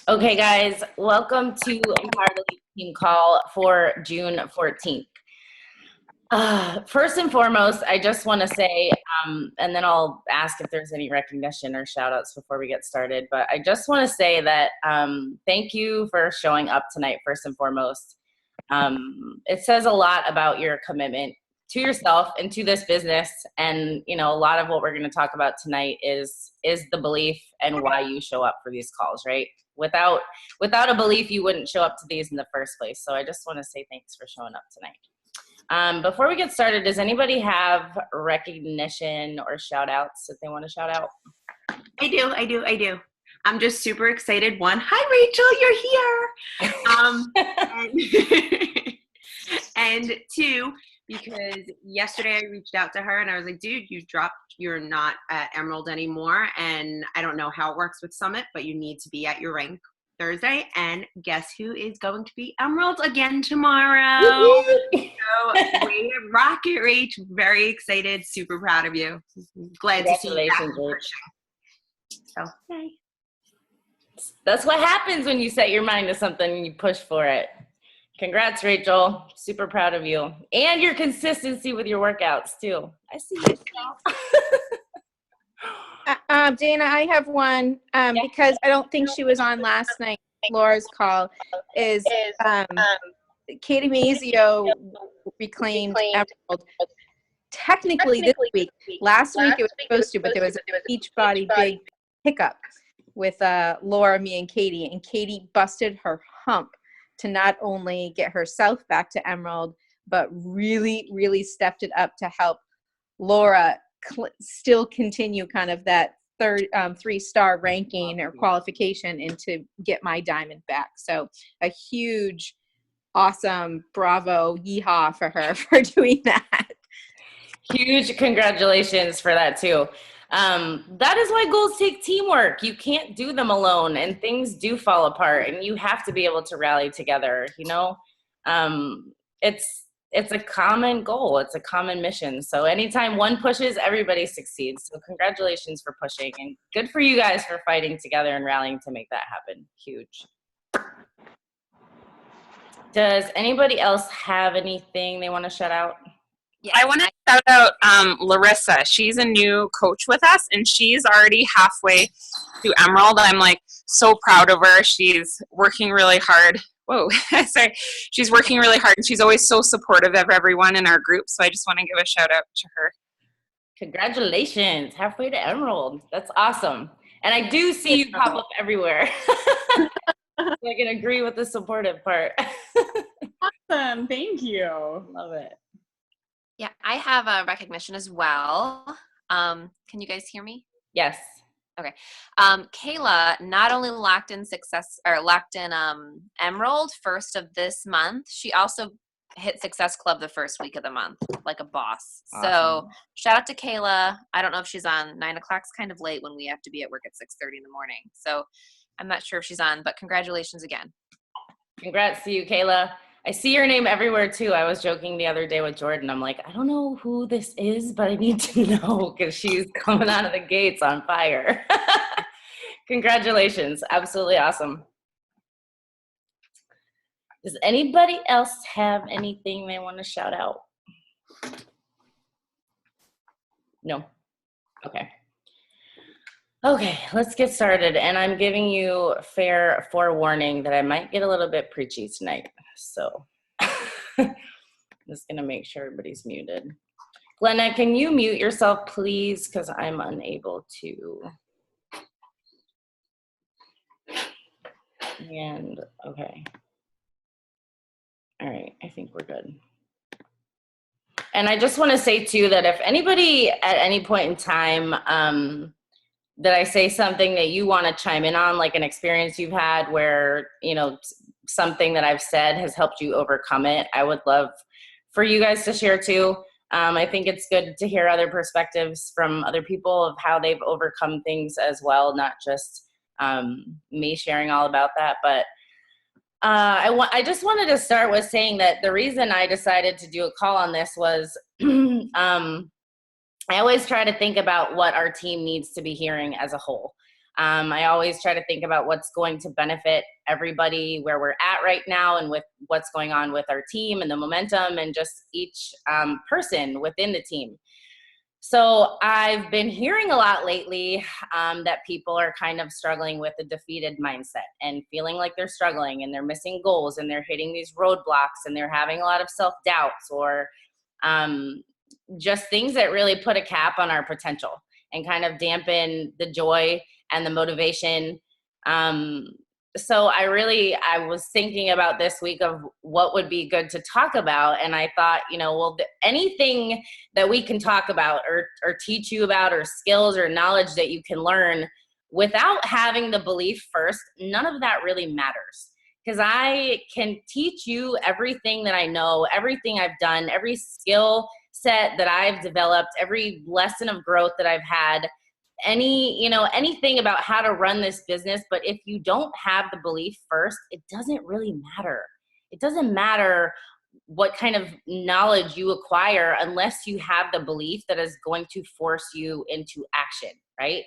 Okay, guys, welcome to Empower the Lead Team call for June 14th. First and foremost, I just want to say, and then I'll ask if there's any recognition or shout outs before we get started, but I just want to say that thank you for showing up tonight, first and foremost. It says a lot about your commitment to yourself and to this business, and a lot of what we're going to talk about tonight is the belief and why you show up for these calls, right? Without a belief, you wouldn't show up to these in the first place. So I just want to say thanks for showing up tonight. Before we get started, does anybody have recognition or shout outs that they want to shout out? I do. I'm just super excited. One, hi Rachel, you're here. And two, because yesterday I reached out to her and I was like, dude, you're not at Emerald anymore. And I don't know how it works with Summit, but you need to be at your rank Thursday. And guess who is going to be Emerald again tomorrow? So way to rock it, Rach. Very excited. Super proud of you. Glad to see you back in person. So, yay. That's what happens when you set your mind to something and you push for it. Congrats, Rachel. Super proud of you. And your consistency with your workouts, too. I see you. Dana, I have one because I don't think she was on last night. Laura's call is Katie Mazio reclaimed Emerald. Technically this week. Last week it was supposed to, but there was a Beachbody big hiccup with Laura, me, and Katie busted her hump to not only get herself back to Emerald, but really, really stepped it up to help Laura still continue kind of that third 3-star ranking or qualification and to get my diamond back. So a huge, awesome, bravo, yeehaw for her for doing that. Huge congratulations for that too. That is why goals take teamwork. You can't do them alone, and things do fall apart, and you have to be able to rally together. It's a common goal. It's a common mission. So anytime one pushes, everybody succeeds. So congratulations for pushing, and good for you guys for fighting together and rallying to make that happen. Huge. Does anybody else have anything they want to shout out? Yeah, I want to shout out Larissa. She's a new coach with us, and she's already halfway through Emerald. I'm like so proud of her. She's working really hard. Whoa, sorry. She's working really hard, and she's always so supportive of everyone in our group. So I just want to give a shout out to her. Congratulations, halfway to Emerald. That's awesome. And I do see you pop up everywhere. I can agree with the supportive part. Awesome, thank you. Love it. Yeah, I have a recognition as well. Can you guys hear me? Yes. Okay. Kayla not only locked in Emerald first of this month, she also hit Success Club the first week of the month, like a boss. Awesome. So shout out to Kayla. I don't know if she's on. 9 o'clock's kind of late when we have to be at work at 6:30 in the morning. So I'm not sure if she's on, but congratulations again. Congrats to you, Kayla. I see your name everywhere too. I was joking the other day with Jordan. I'm like, I don't know who this is, but I need to know because she's coming out of the gates on fire. Congratulations. Absolutely awesome. Does anybody else have anything they want to shout out? No? Okay. Okay, let's get started. And I'm giving you fair forewarning that I might get a little bit preachy tonight. So I'm just going to make sure everybody's muted. Glenna, can you mute yourself, please? Because I'm unable to. And okay. All right, I think we're good. And I just want to say, too, that if anybody at any point in time that I say something that you want to chime in on, like an experience you've had where, something that I've said has helped you overcome it, I would love for you guys to share, too. I think it's good to hear other perspectives from other people of how they've overcome things as well, not just me sharing all about that, but I just wanted to start with saying that the reason I decided to do a call on this was I always try to think about what our team needs to be hearing as a whole. I always try to think about what's going to benefit everybody where we're at right now and with what's going on with our team and the momentum and just each person within the team. So I've been hearing a lot lately that people are kind of struggling with a defeated mindset and feeling like they're struggling and they're missing goals and they're hitting these roadblocks and they're having a lot of self-doubts or just things that really put a cap on our potential and kind of dampen the joy and the motivation. So I was thinking about this week of what would be good to talk about. And I thought, anything that we can talk about or teach you about or skills or knowledge that you can learn without having the belief first, none of that really matters. Because I can teach you everything that I know, everything I've done, every skill set that I've developed, every lesson of growth that I've had, anything about how to run this business. But if you don't have the belief first, it doesn't really matter. It doesn't matter what kind of knowledge you acquire unless you have the belief that is going to force you into action, right?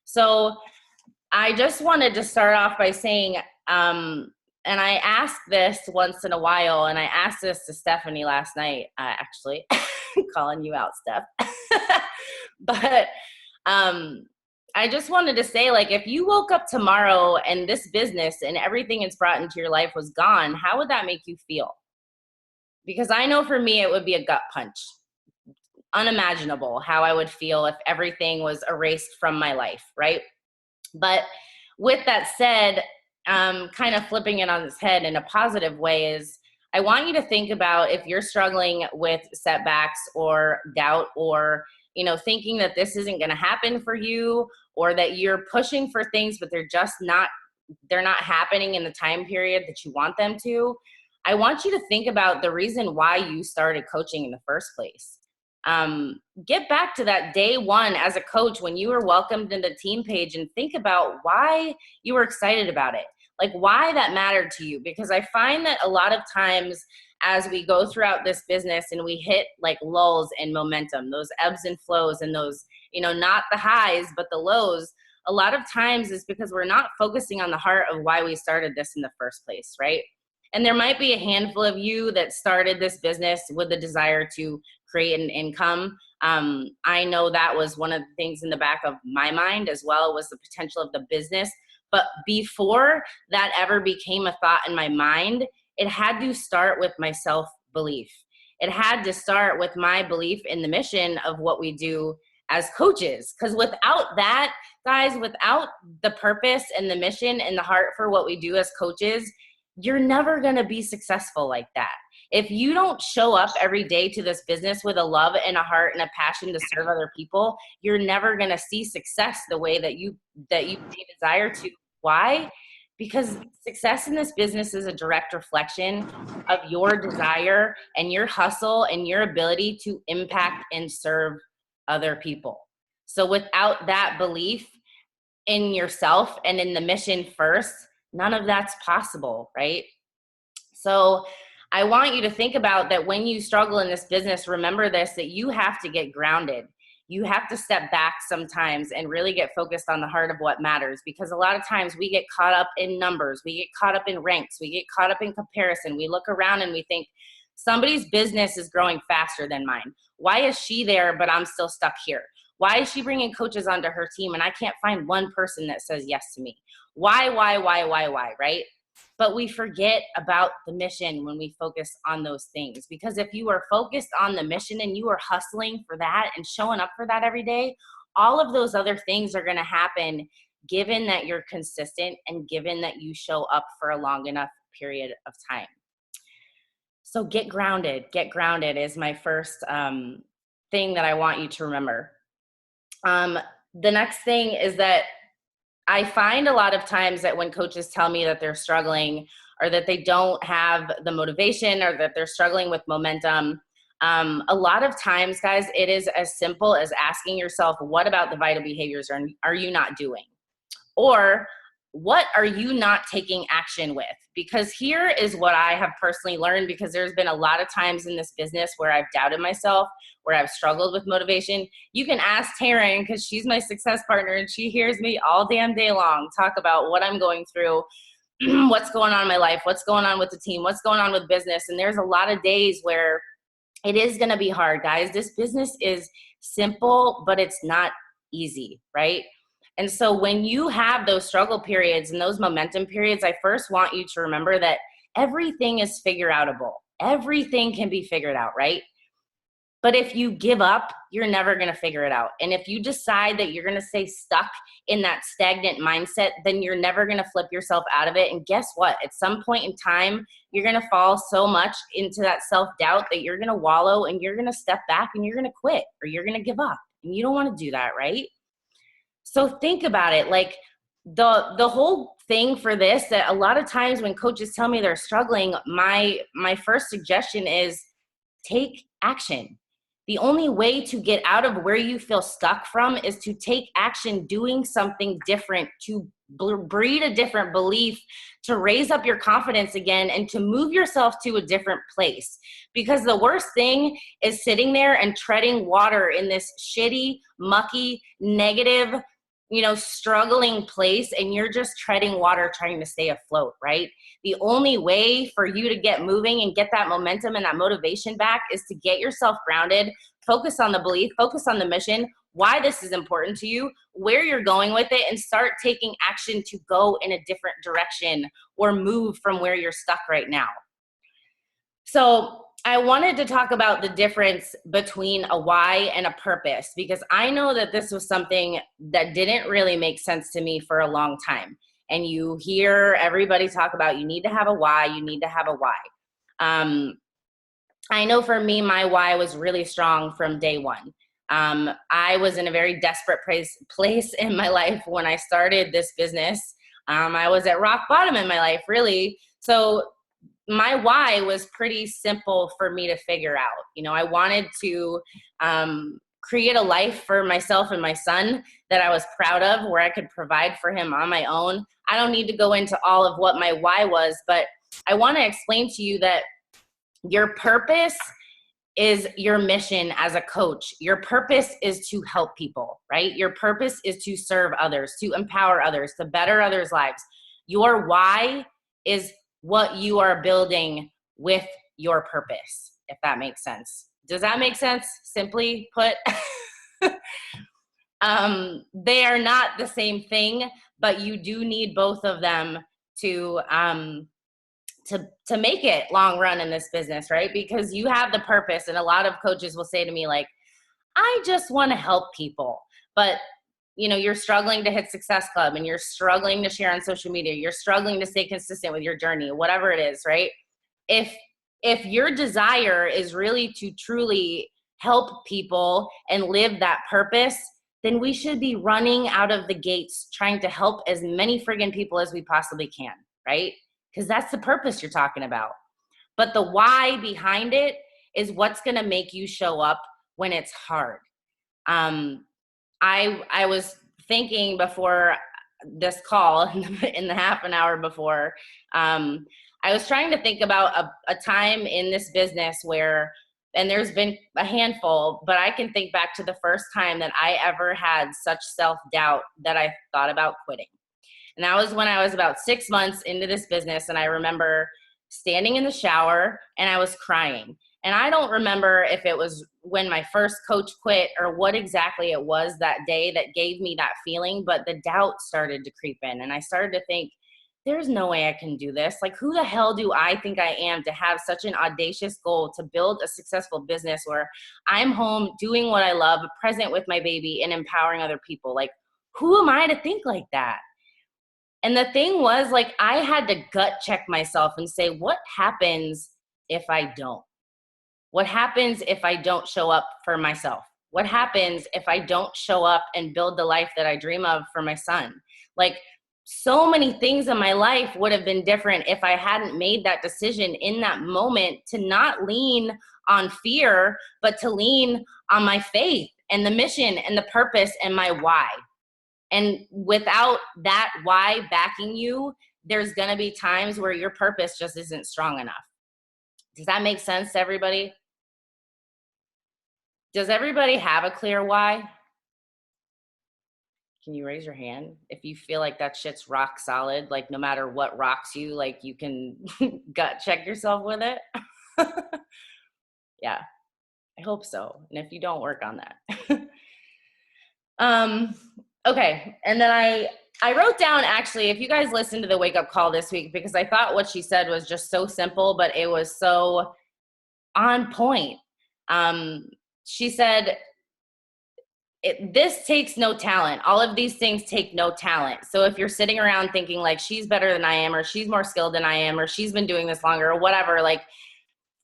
So I just wanted to start off by saying, and I ask this once in a while, and I asked this to Stephanie last night, actually, calling you out, Steph. But I just wanted to say, if you woke up tomorrow and this business and everything it's brought into your life was gone, how would that make you feel? Because I know for me, it would be a gut punch. Unimaginable how I would feel if everything was erased from my life, right? But with that said, kind of flipping it on its head in a positive way is I want you to think about if you're struggling with setbacks or doubt or thinking that this isn't going to happen for you or that you're pushing for things, but they're not happening in the time period that you want them to. I want you to think about the reason why you started coaching in the first place. Get back to that day one as a coach when you were welcomed in the team page and think about why you were excited about it. Why that mattered to you. Because I find that a lot of times as we go throughout this business and we hit lulls in momentum, those ebbs and flows and those, not the highs, but the lows, a lot of times is because we're not focusing on the heart of why we started this in the first place, right? And there might be a handful of you that started this business with the desire to create an income. I know that was one of the things in the back of my mind as well, was the potential of the business. But before that ever became a thought in my mind, it had to start with my self-belief. It had to start with my belief in the mission of what we do as coaches. Because without that, guys, without the purpose and the mission and the heart for what we do as coaches, you're never going to be successful like that. If you don't show up every day to this business with a love and a heart and a passion to serve other people, you're never going to see success the way that you desire to. Why? Because success in this business is a direct reflection of your desire and your hustle and your ability to impact and serve other people. So without that belief in yourself and in the mission first, none of that's possible, right? So I want you to think about that when you struggle in this business, remember this, that you have to get grounded. You have to step back sometimes and really get focused on the heart of what matters, because a lot of times we get caught up in numbers, we get caught up in ranks, we get caught up in comparison. We look around and we think somebody's business is growing faster than mine. Why is she there, but I'm still stuck here? Why is she bringing coaches onto her team and I can't find one person that says yes to me? Why, right? But we forget about the mission when we focus on those things. Because if you are focused on the mission and you are hustling for that and showing up for that every day, all of those other things are going to happen given that you're consistent and given that you show up for a long enough period of time. So get grounded. Get grounded is my first thing that I want you to remember. The next thing is that I find a lot of times that when coaches tell me that they're struggling or that they don't have the motivation or that they're struggling with momentum, a lot of times, guys, it is as simple as asking yourself, what about the vital behaviors are you not doing? Or what are you not taking action with? Because here is what I have personally learned, because there's been a lot of times in this business where I've doubted myself, where I've struggled with motivation. You can ask Taryn, because she's my success partner, and she hears me all damn day long talk about what I'm going through, what's going on in my life, what's going on with the team, what's going on with business. And there's a lot of days where it is going to be hard, guys. This business is simple, but it's not easy, right? And so when you have those struggle periods and those momentum periods, I first want you to remember that everything is figure outable. Everything can be figured out, right? But if you give up, you're never going to figure it out. And if you decide that you're going to stay stuck in that stagnant mindset, then you're never going to flip yourself out of it. And guess what? At some point in time, you're going to fall so much into that self-doubt that you're going to wallow and you're going to step back and you're going to quit or you're going to give up. And you don't want to do that, right? So think about it. Like the whole thing for this, that a lot of times when coaches tell me they're struggling, my first suggestion is take action. The only way to get out of where you feel stuck from is to take action, doing something different, to breed a different belief, to raise up your confidence again, and to move yourself to a different place. Because the worst thing is sitting there and treading water in this shitty, mucky, negative, struggling place, and you're just treading water trying to stay afloat, right? The only way for you to get moving and get that momentum and that motivation back is to get yourself grounded, focus on the belief, focus on the mission, why this is important to you, where you're going with it, and start taking action to go in a different direction or move from where you're stuck right now. So I wanted to talk about the difference between a why and a purpose, because I know that this was something that didn't really make sense to me for a long time. And you hear everybody talk about you need to have a why, you need to have a why. I know for me, my why was really strong from day one. I was in a very desperate place in my life when I started this business. I was at rock bottom in my life, really. So my why was pretty simple for me to figure out. I wanted to create a life for myself and my son that I was proud of, where I could provide for him on my own. I don't need to go into all of what my why was, but I want to explain to you that your purpose is your mission as a coach. Your purpose is to help people, right? Your purpose is to serve others, to empower others, to better others' lives. Your why is what you are building with your purpose, if that makes sense. Does that make sense? Simply put, they are not the same thing, but you do need both of them to make it long run in this business, right? Because you have the purpose, and a lot of coaches will say to me, like, I just want to help people, but you're struggling to hit Success Club, and you're struggling to share on social media. You're struggling to stay consistent with your journey, whatever it is, right? If your desire is really to truly help people and live that purpose, then we should be running out of the gates trying to help as many friggin' people as we possibly can, right? Because that's the purpose you're talking about. But the why behind it is what's going to make you show up when it's hard. I was thinking before this call, in the half an hour before, I was trying to think about a time in this business where, and there's been a handful, but I can think back to the first time that I ever had such self-doubt that I thought about quitting. And that was when I was about 6 months into this business, and I remember standing in the shower and I was crying. And I don't remember if it was when my first coach quit or what exactly it was that day that gave me that feeling, but the doubt started to creep in. And I started to think, there's no way I can do this. Like, who the hell do I think I am to have such an audacious goal to build a successful business where I'm home doing what I love, present with my baby, and empowering other people? Like, who am I to think like that? And the thing was, like, I had to gut check myself and say, what happens if I don't? What happens if I don't show up for myself? What happens if I don't show up and build the life that I dream of for my son? Like, so many things in my life would have been different if I hadn't made that decision in that moment to not lean on fear, but to lean on my faith and the mission and the purpose and my why. And without that why backing you, there's going to be times where your purpose just isn't strong enough. Does that make sense to everybody? Does everybody have a clear why? Can you raise your hand if you feel like that shit's rock solid? Like no matter what rocks you, like you can gut check yourself with it? Yeah, I hope so. And if you don't, work on that. Okay, and then I wrote down, actually, if you guys listened to the wake up call this week, because I thought what she said was just so simple, but it was so on point. She said, this takes no talent. All of these things take no talent. So if you're sitting around thinking like she's better than I am, or she's more skilled than I am, or she's been doing this longer, or whatever, like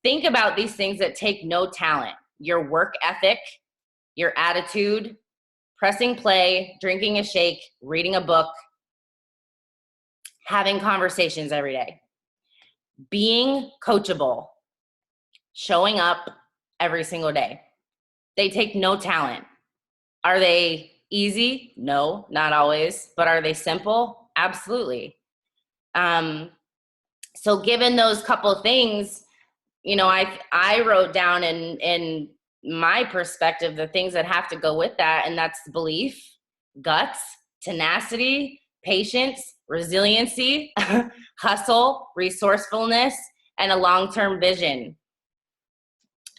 think about these things that take no talent. Your work ethic, your attitude, pressing play, drinking a shake, reading a book, having conversations every day, being coachable, showing up every single day. They take no talent. Are they easy? No, not always. But are they simple? Absolutely. So given those couple things, you know, I wrote down in my perspective the things that have to go with that, and that's belief, guts, tenacity, patience, resiliency, hustle, resourcefulness, and a long-term vision.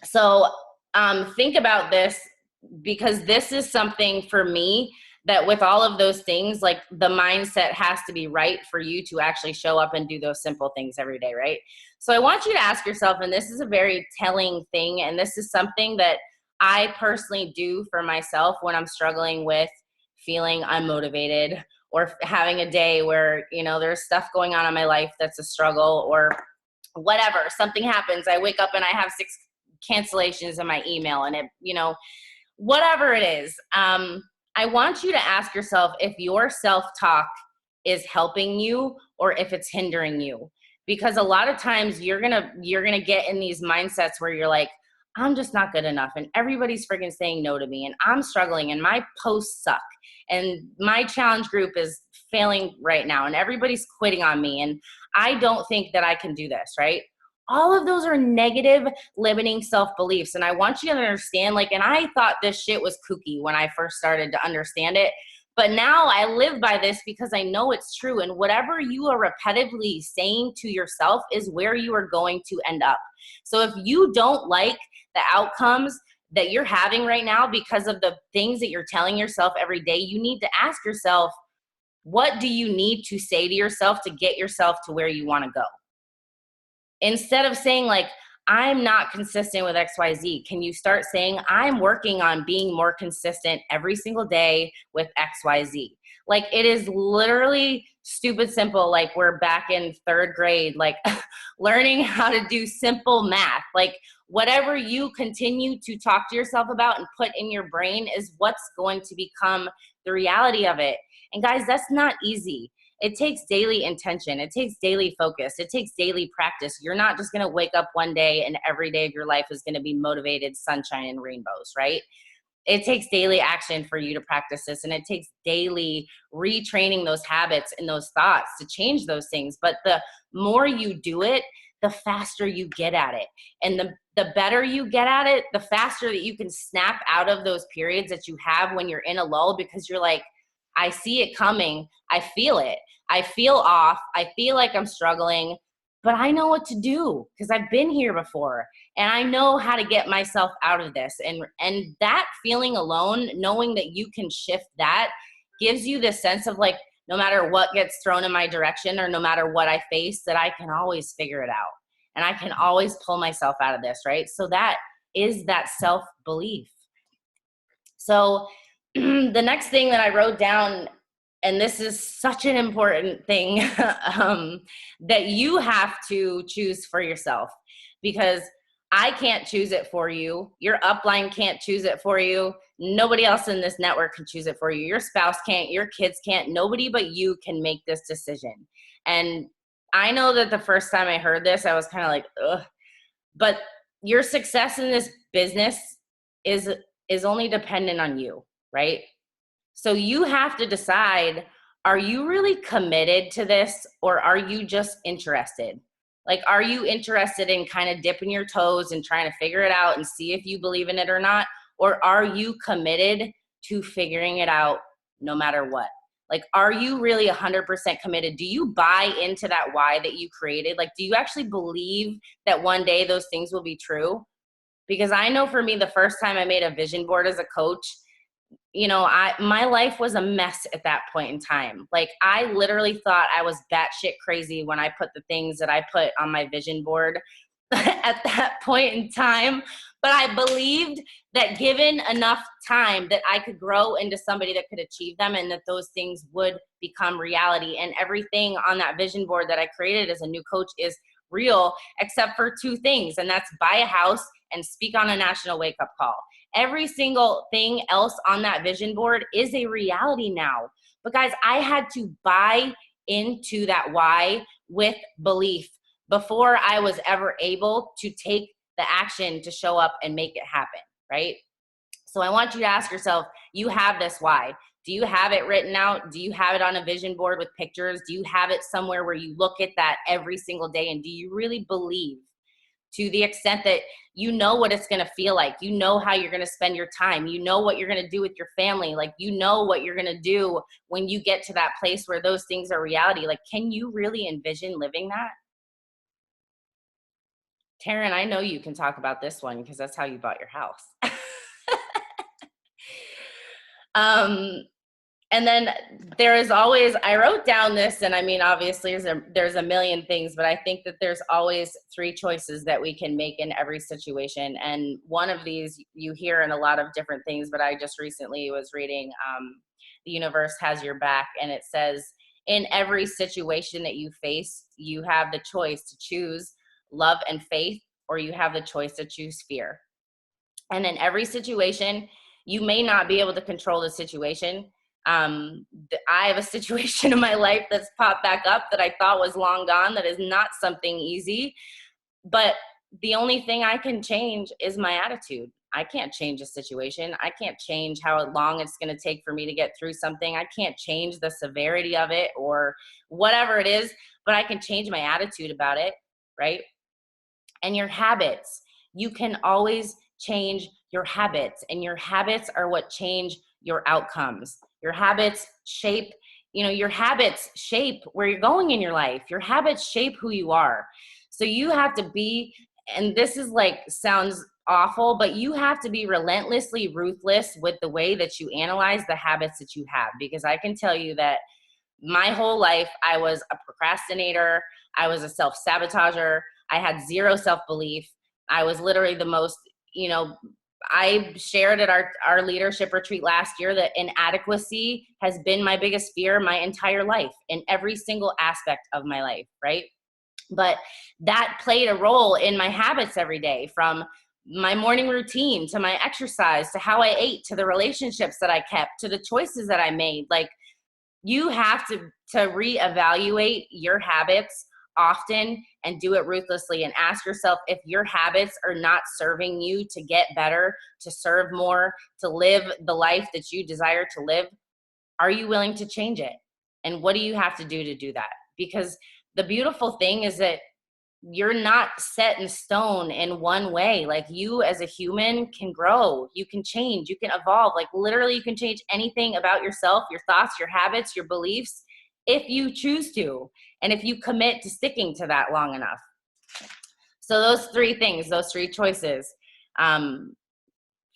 So think about this, because this is something for me that with all of those things, like the mindset has to be right for you to actually show up and do those simple things every day, right? So I want you to ask yourself, and this is a very telling thing, and this is something that I personally do for myself when I'm struggling with feeling unmotivated or having a day where, you know, there's stuff going on in my life that's a struggle or whatever. Something happens. I wake up and I have 6 cancellations in my email, and it, you know, whatever it is. I want you to ask yourself if your self-talk is helping you or if it's hindering you. Because a lot of times you're gonna get in these mindsets where you're like, I'm just not good enough, and everybody's freaking saying no to me, and I'm struggling, and my posts suck, and my challenge group is failing right now, and everybody's quitting on me, and I don't think that I can do this, right? All of those are negative, limiting self-beliefs. And I want you to understand, like, and I thought this shit was kooky when I first started to understand it. But now I live by this because I know it's true. And whatever you are repetitively saying to yourself is where you are going to end up. So if you don't like the outcomes that you're having right now because of the things that you're telling yourself every day, you need to ask yourself, what do you need to say to yourself to get yourself to where you want to go? Instead of saying like, I'm not consistent with XYZ, can you start saying, I'm working on being more consistent every single day with XYZ? Like, it is literally stupid simple. Like, we're back in 3rd grade, like learning how to do simple math. Like, whatever you continue to talk to yourself about and put in your brain is what's going to become the reality of it. And guys, that's not easy. It takes daily intention. It takes daily focus. It takes daily practice. You're not just going to wake up one day and every day of your life is going to be motivated, sunshine, and rainbows, right? It takes daily action for you to practice this, and it takes daily retraining those habits and those thoughts to change those things. But the more you do it, the faster you get at it. And the better you get at it, the faster that you can snap out of those periods that you have when you're in a lull, because you're like, I see it coming. I feel it. I feel off. I feel like I'm struggling, but I know what to do because I've been here before and I know how to get myself out of this. And that feeling alone, knowing that you can shift that, gives you this sense of like, no matter what gets thrown in my direction or no matter what I face, that I can always figure it out and I can always pull myself out of this, right? So that is that self-belief. So the next thing that I wrote down, and this is such an important thing, that you have to choose for yourself, because I can't choose it for you. Your upline can't choose it for you. Nobody else in this network can choose it for you. Your spouse can't, your kids can't, nobody but you can make this decision. And I know that the first time I heard this, I was kind of like, ugh, but your success in this business is only dependent on you, right? So you have to decide, are you really committed to this, or are you just interested? Like, are you interested in kind of dipping your toes and trying to figure it out and see if you believe in it or not? Or are you committed to figuring it out no matter what? Like, are you really 100% committed? Do you buy into that why that you created? Like, do you actually believe that one day those things will be true? Because I know for me, the first time I made a vision board as a coach, you know, my life was a mess at that point in time. Like, I literally thought I was batshit crazy when I put the things that I put on my vision board at that point in time. But I believed that given enough time that I could grow into somebody that could achieve them, and that those things would become reality. And everything on that vision board that I created as a new coach is real, except for two things, and that's buy a house and speak on a national wake-up call. Every single thing else on that vision board is a reality now. But guys, I had to buy into that why with belief before I was ever able to take the action to show up and make it happen, right? So I want you to ask yourself, you have this why. Do you have it written out? Do you have it on a vision board with pictures? Do you have it somewhere where you look at that every single day? And do you really believe, to the extent that you know what it's going to feel like, you know how you're going to spend your time, you know what you're going to do with your family, like, you know what you're going to do when you get to that place where those things are reality? Like, can you really envision living that? Taryn, I know you can talk about this one because that's how you bought your house. And then there is always, I wrote down this, and I mean, obviously there's a million things, but I think that there's always 3 choices that we can make in every situation. And one of these you hear in a lot of different things, but I just recently was reading The Universe Has Your Back, and it says, in every situation that you face, you have the choice to choose love and faith, or you have the choice to choose fear. And in every situation, you may not be able to control the situation. I have a situation in my life that's popped back up that I thought was long gone, that is not something easy. But the only thing I can change is my attitude. I can't change a situation. I can't change how long it's going to take for me to get through something. I can't change the severity of it or whatever it is, but I can change my attitude about it, right? And your habits, you can always change your habits, and your habits are what change your outcomes. Your habits shape, your habits shape where you're going in your life. Your habits shape who you are. So you have to be, and this is like, sounds awful, but you have to be relentlessly ruthless with the way that you analyze the habits that you have. Because I can tell you that my whole life, I was a procrastinator. I was a self-sabotager. I had zero self-belief. I was literally the most, I shared at our leadership retreat last year that inadequacy has been my biggest fear my entire life, in every single aspect of my life, right? But that played a role in my habits every day, from my morning routine to my exercise to how I ate to the relationships that I kept to the choices that I made. Like, you have to reevaluate your habits often and do it ruthlessly, and ask yourself, if your habits are not serving you to get better, to serve more, to live the life that you desire to live, are you willing to change it? And what do you have to do that? Because the beautiful thing is that you're not set in stone in one way. Like, you as a human can grow, you can change, you can evolve. Like, literally, you can change anything about yourself, your thoughts, your habits, your beliefs, if you choose to, and if you commit to sticking to that long enough. So those 3 things, those 3 choices,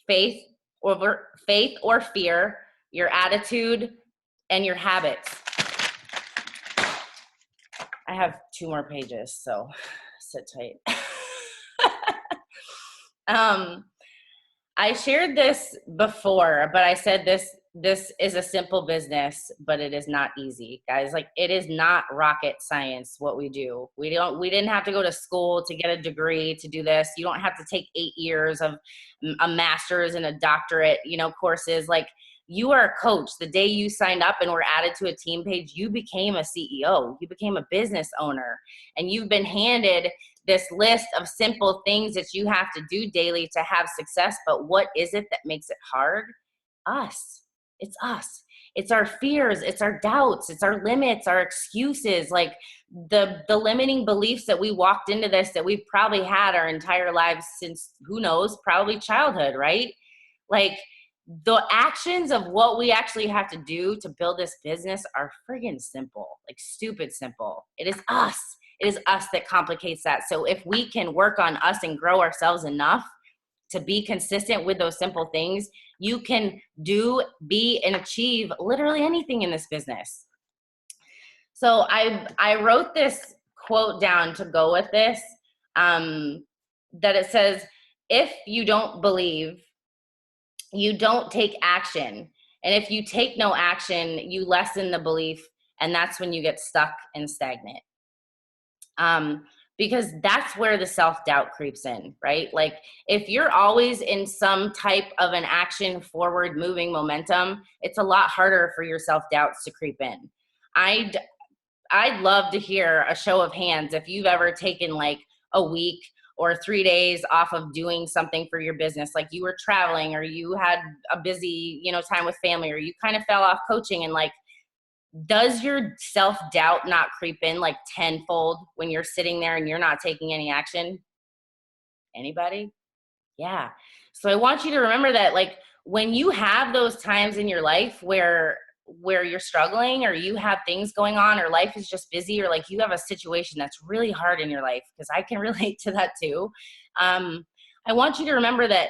faith or fear, your attitude, and your habits. I have 2 more pages, so sit tight. I shared this before, but I said this is a simple business, but it is not easy, guys. Like, it is not rocket science what we do. We didn't have to go to school to get a degree to do this. You don't have to take 8 years of a master's and a doctorate, courses. Like, you are a coach. The day you signed up and were added to a team page, you became a CEO. You became a business owner, and you've been handed this list of simple things that you have to do daily to have success. But what is it that makes it hard? Us. It's us. It's our fears, it's our doubts, it's our limits, our excuses, like the limiting beliefs that we walked into this that we've probably had our entire lives since, who knows, probably childhood, right? Like the actions of what we actually have to do to build this business are friggin' simple, like stupid simple. It is us. It is us that complicates that. So if we can work on us and grow ourselves enough to be consistent with those simple things, you can do, be, and achieve literally anything in this business. So I wrote this quote down to go with this, that it says, if you don't believe, you don't take action. And if you take no action, you lessen the belief, and that's when you get stuck and stagnant. Because that's where the self-doubt creeps in, right? Like if you're always in some type of an action forward moving momentum, it's a lot harder for your self-doubts to creep in. I'd love to hear a show of hands if you've ever taken like a week or 3 days off of doing something for your business, like you were traveling or you had a busy, time with family, or you kind of fell off coaching, and like, does your self-doubt not creep in like tenfold when you're sitting there and you're not taking any action? Anybody? Yeah. So I want you to remember that, like, when you have those times in your life where you're struggling, or you have things going on, or life is just busy, or like you have a situation that's really hard in your life, because I can relate to that too. I want you to remember that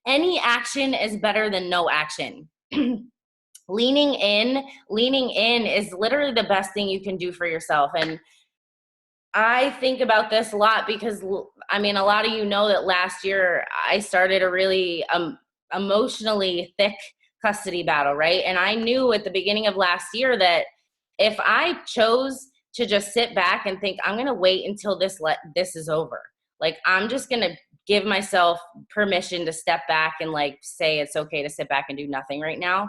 any action is better than no action. Leaning in is literally the best thing you can do for yourself. And I think about this a lot because, I mean, a lot of you know that last year I started a really emotionally thick custody battle, right? And I knew at the beginning of last year that if I chose to just sit back and think, I'm going to wait until this is over, like I'm just going to give myself permission to step back and like say it's okay to sit back and do nothing right now,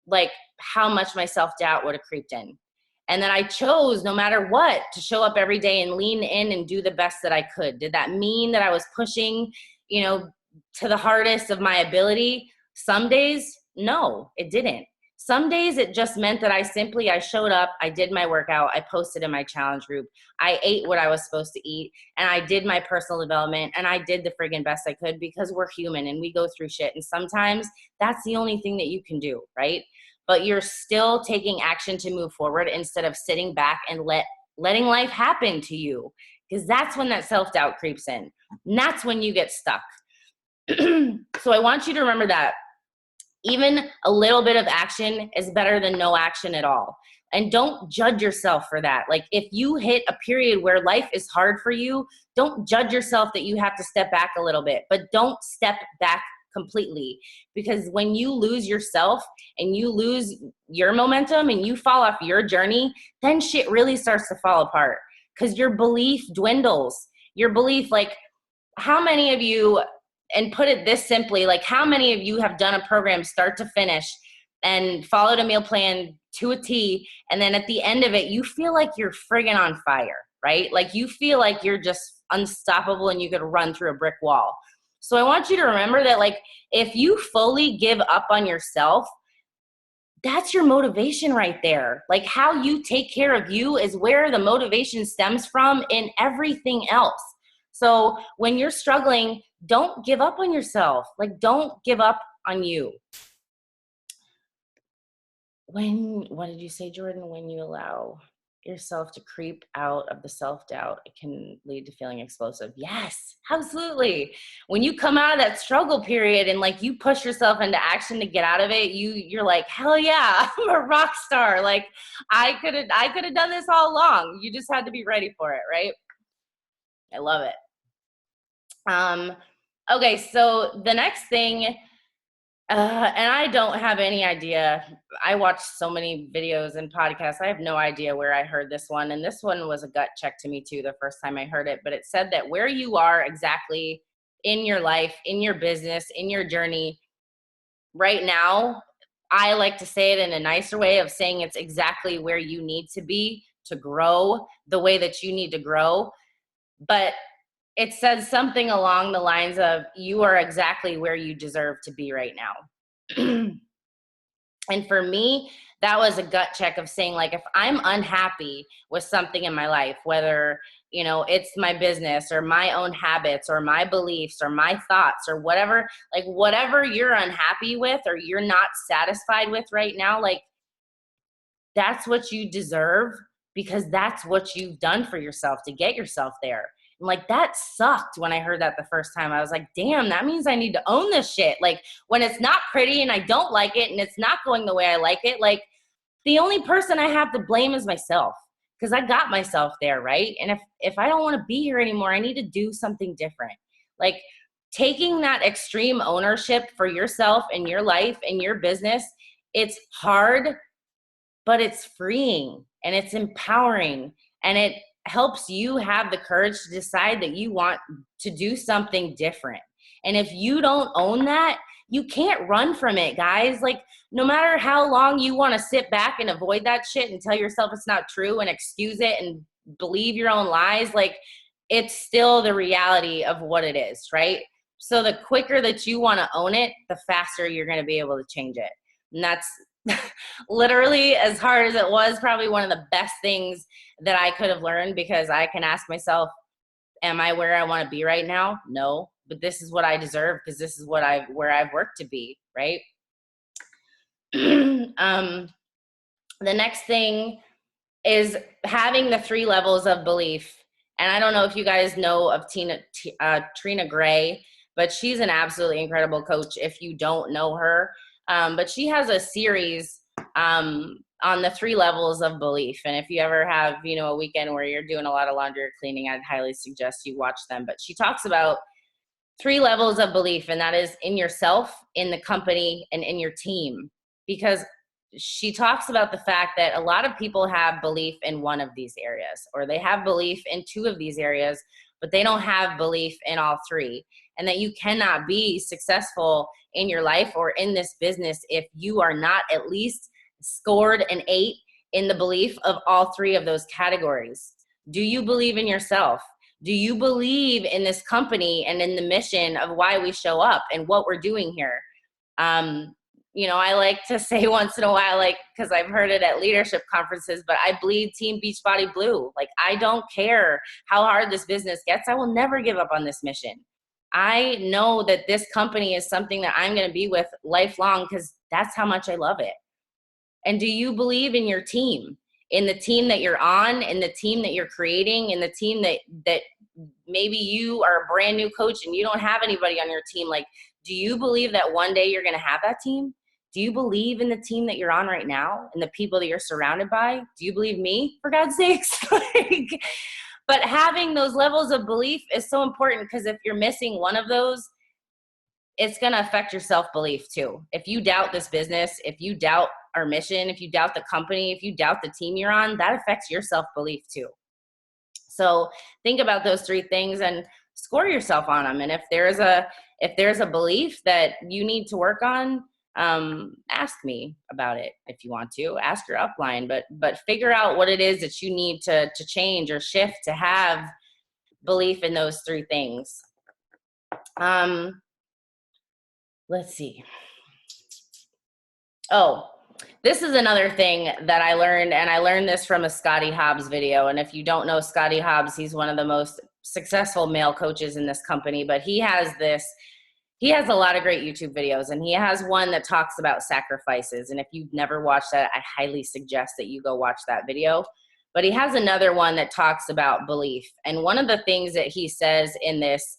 like how much my self-doubt would have creeped in. And then I chose, no matter what, to show up every day and lean in and do the best that I could. Did that mean that I was pushing, to the hardest of my ability? Some days, no, it didn't. Some days it just meant that I showed up, I did my workout, I posted in my challenge group, I ate what I was supposed to eat, and I did my personal development, and I did the friggin' best I could, because we're human and we go through shit. And sometimes that's the only thing that you can do, right? But you're still taking action to move forward instead of sitting back and letting life happen to you, because that's when that self-doubt creeps in. And that's when you get stuck. So I want you to remember that even a little bit of action is better than no action at all. And don't judge yourself for that. Like if you hit a period where life is hard for you, don't judge yourself that you have to step back a little bit, but don't step back completely. Because when you lose yourself and you lose your momentum and you fall off your journey, then shit really starts to fall apart, because your belief dwindles. Your belief, like how many of you, and put it this simply, like how many of you have done a program start to finish and followed a meal plan to a T, and then at the end of it, you feel like you're friggin' on fire, right? Like you feel like you're just unstoppable and you could run through a brick wall. So I want you to remember that, like, if you fully give up on yourself, that's your motivation right there. Like how you take care of you is where the motivation stems from in everything else. So when you're struggling, don't give up on yourself. Like, don't give up on you. What did you say, Jordan? When you allow yourself to creep out of the self-doubt, it can lead to feeling explosive. Yes, absolutely. When you come out of that struggle period and like you push yourself into action to get out of it, you're like, hell yeah, I'm a rock star. Like I could have done this all along. You just had to be ready for it, right? I love it. Okay, so the next thing, and I don't have any idea. I watched so many videos and podcasts. I have no idea where I heard this one. And this one was a gut check to me too, the first time I heard it. But it said that where you are exactly in your life, in your business, in your journey right now, I like to say it in a nicer way of saying it's exactly where you need to be to grow the way that you need to grow. But it says something along the lines of, you are exactly where you deserve to be right now. And for me, that was a gut check of saying, like, if I'm unhappy with something in my life, whether, you know, it's my business or my own habits or my beliefs or my thoughts or whatever, like whatever you're unhappy with or you're not satisfied with right now, like that's what you deserve, because that's what you've done for yourself to get yourself there. And like that sucked when I heard that the first time. I was like, damn, that means I need to own this shit. Like when it's not pretty and I don't like it and it's not going the way I like it, like the only person I have to blame is myself, because I got myself there, right? And if I don't want to be here anymore, I need to do something different. Like taking that extreme ownership for yourself and your life and your business, it's hard, but it's freeing and it's empowering, and it helps you have the courage to decide that you want to do something different. And if you don't own that, you can't run from it, guys. Like no matter how long you want to sit back and avoid that shit and tell yourself it's not true and excuse it and believe your own lies, like it's still the reality of what it is, right? So the quicker that you want to own it, the faster you're going to be able to change it. And that's literally, as hard as it was, probably one of the best things that I could have learned, because I can ask myself, am I where I want to be right now? No, but this is what I deserve, because this is where I've worked to be, right? The next thing is having the 3 levels of belief. And I don't know if you guys know of Trina Gray, but she's an absolutely incredible coach if you don't know her. But she has a series on the 3 levels of belief. And if you ever have, you know, a weekend where you're doing a lot of laundry or cleaning, I'd highly suggest you watch them. But she talks about 3 levels of belief, and that is in yourself, in the company, and in your team. Because she talks about the fact that a lot of people have belief in one of these areas, or they have belief in 2 of these areas, but they don't have belief in all 3. And that you cannot be successful in your life or in this business if you are not at least scored an 8 in the belief of all 3 of those categories. Do you believe in yourself? Do you believe in this company and in the mission of why we show up and what we're doing here? You know, I like to say once in a while, like, because I've heard it at leadership conferences, but I bleed Team Beachbody Blue. Like, I don't care how hard this business gets. I will never give up on this mission. I know that this company is something that I'm going to be with lifelong, because that's how much I love it. And do you believe in your team, in the team that you're on, in the team that you're creating, in the team that maybe you are a brand new coach and you don't have anybody on your team? Like, do you believe that one day you're going to have that team? Do you believe in the team that you're on right now and the people that you're surrounded by? Do you believe me, for God's sakes? But having those levels of belief is so important, because if you're missing one of those, it's going to affect your self-belief too. If you doubt this business, if you doubt our mission, if you doubt the company, if you doubt the team you're on, that affects your self-belief too. So think about those 3 things and score yourself on them. And if there's a belief that you need to work on, ask me about it. If you want to ask your upline, but figure out what it is that you need to change or shift to have belief in those 3 things. Let's see. Oh, this is another thing that I learned, and I learned this from a Scotty Hobbs video. And if you don't know Scotty Hobbs, he's one of the most successful male coaches in this company, but he has a lot of great YouTube videos, and he has one that talks about sacrifices. And if you've never watched that, I highly suggest that you go watch that video. But he has another one that talks about belief. And one of the things that he says in this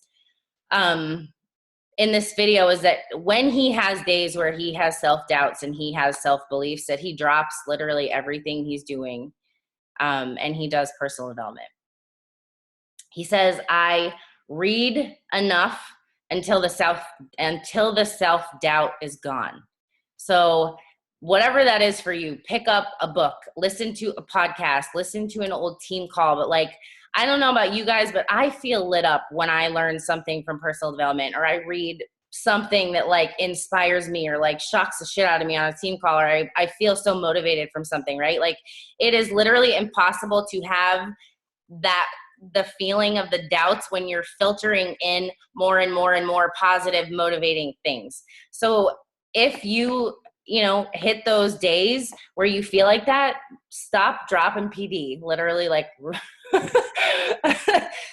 video is that when he has days where he has self-doubts and he has self-beliefs, that he drops literally everything he's doing, and he does personal development. He says, I read enough until the self-doubt is gone. So whatever that is for you, pick up a book, listen to a podcast, listen to an old team call. But like, I don't know about you guys, but I feel lit up when I learn something from personal development, or I read something that like inspires me or like shocks the shit out of me on a team call, or I feel so motivated from something, right? Like, it is literally impossible to have the feeling of the doubts when you're filtering in more and more and more positive, motivating things. So if you hit those days where you feel like that, stop, drop, and PD. Literally, like,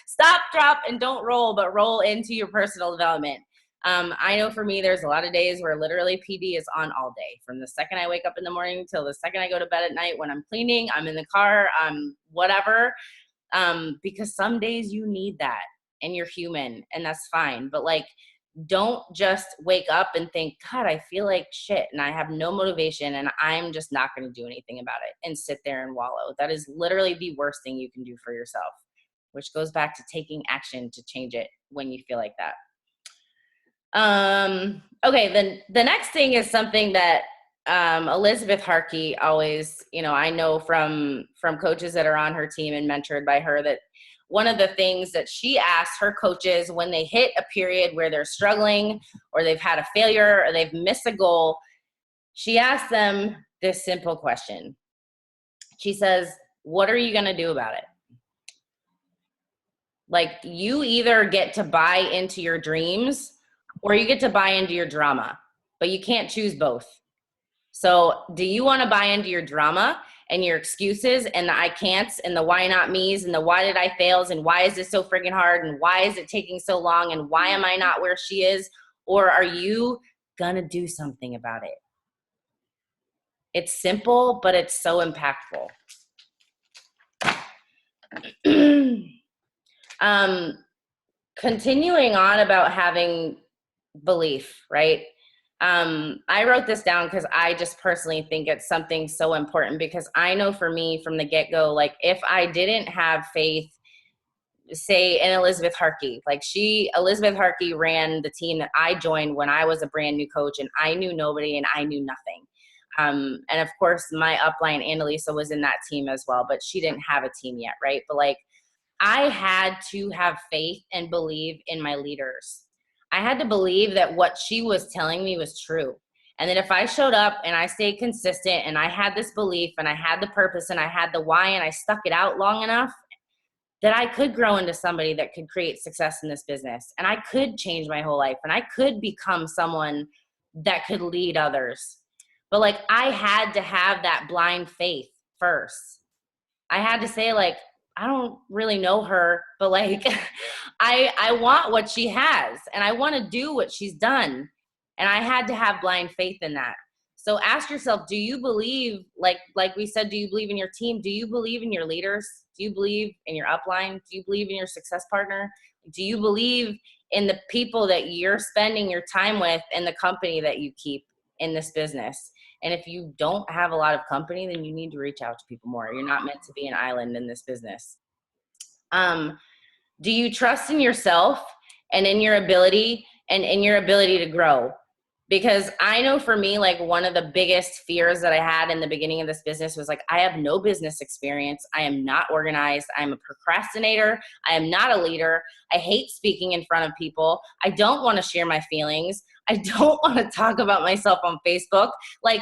stop, drop, and don't roll, but roll into your personal development. I know for me, there's a lot of days where literally PD is on all day. From the second I wake up in the morning till the second I go to bed at night, when I'm cleaning, I'm in the car, whatever. Because some days you need that, and you're human, and that's fine. But like, don't just wake up and think, God, I feel like shit and I have no motivation and I'm just not going to do anything about it and sit there and wallow. That is literally the worst thing you can do for yourself, which goes back to taking action to change it when you feel like that. Okay, then the next thing is something that Elizabeth Harkey always, I know from coaches that are on her team and mentored by her, that one of the things that she asks her coaches when they hit a period where they're struggling or they've had a failure or they've missed a goal, she asks them this simple question. She says, what are you going to do about it? Like, you either get to buy into your dreams or you get to buy into your drama, but you can't choose both. So do you want to buy into your drama and your excuses and the I can'ts and the why not me's and the why did I fails and why is this so freaking hard and why is it taking so long and why am I not where she is? Or are you gonna do something about it? It's simple, but it's so impactful. Continuing on about having belief, right? I wrote this down because I just personally think it's something so important, because I know for me from the get-go, like, if I didn't have faith, say in Elizabeth Harkey, like Elizabeth Harkey ran the team that I joined when I was a brand new coach and I knew nobody and I knew nothing. And of course my upline Annalisa was in that team as well, but she didn't have a team yet, right? But like, I had to have faith and believe in my leaders. I had to believe that what she was telling me was true. And that if I showed up and I stayed consistent and I had this belief and I had the purpose and I had the why and I stuck it out long enough, that I could grow into somebody that could create success in this business. And I could change my whole life and I could become someone that could lead others. But like, I had to have that blind faith first. I had to say, like, I don't really know her, but like, I want what she has and I want to do what she's done. And I had to have blind faith in that. So ask yourself, do you believe, like we said, do you believe in your team? Do you believe in your leaders? Do you believe in your upline? Do you believe in your success partner? Do you believe in the people that you're spending your time with and the company that you keep in this business? And if you don't have a lot of company, then you need to reach out to people more. You're not meant to be an island in this business. Do you trust in yourself and in your ability and in your ability to grow? Because I know for me, like, one of the biggest fears that I had in the beginning of this business was like, I have no business experience. I am not organized. I'm a procrastinator. I am not a leader. I hate speaking in front of people. I don't want to share my feelings. I don't want to talk about myself on Facebook. Like,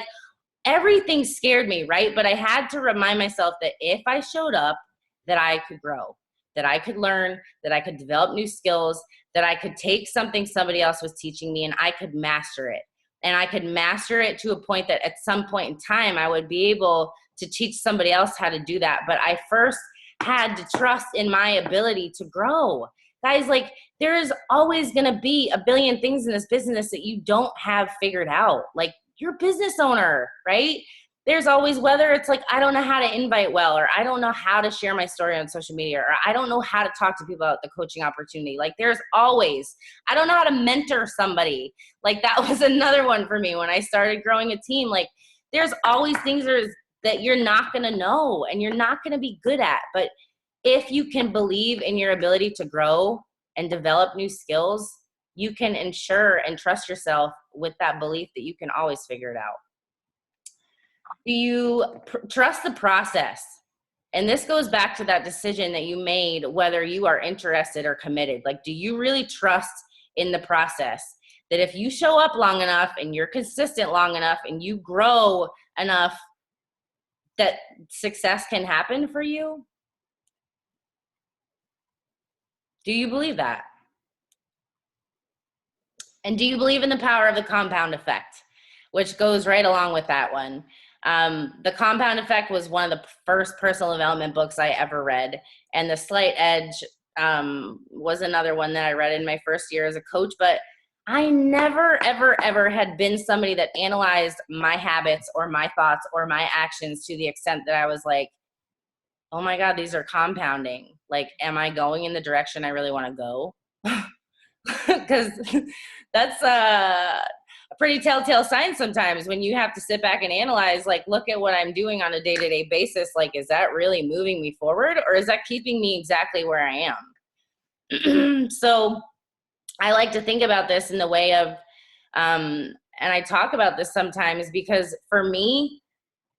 everything scared me, right? But I had to remind myself that if I showed up, that I could grow, that I could learn, that I could develop new skills, that I could take something somebody else was teaching me and I could master it. And I could master it to a point that at some point in time, I would be able to teach somebody else how to do that. But I first had to trust in my ability to grow. Guys, like, there is always going to be a billion things in this business that you don't have figured out. Like, you're a business owner, right? There's always, whether it's like, I don't know how to invite well, or I don't know how to share my story on social media, or I don't know how to talk to people about the coaching opportunity. Like, there's always, I don't know how to mentor somebody. Like, that was another one for me when I started growing a team. Like, there's always things that you're not going to know and you're not going to be good at. But if you can believe in your ability to grow and develop new skills, you can ensure and trust yourself with that belief that you can always figure it out. Do you trust the process? And this goes back to that decision that you made, whether you are interested or committed. Like, do you really trust in the process? That if you show up long enough and you're consistent long enough and you grow enough, that success can happen for you? Do you believe that? And do you believe in the power of the compound effect? which goes right along with that one. The Compound Effect was one of the first personal development books I ever read. And The Slight Edge was another one that I read in my first year as a coach. But I never, ever, ever had been somebody that analyzed my habits or my thoughts or my actions to the extent that I was like, oh my God, these are compounding. Like, am I going in the direction I really want to go? Because that's a pretty telltale sign sometimes when you have to sit back and analyze, like, look at what I'm doing on a day-to-day basis. Like, is that really moving me forward, or is that keeping me exactly where I am? So I like to think about this in the way of, and I talk about this sometimes because for me,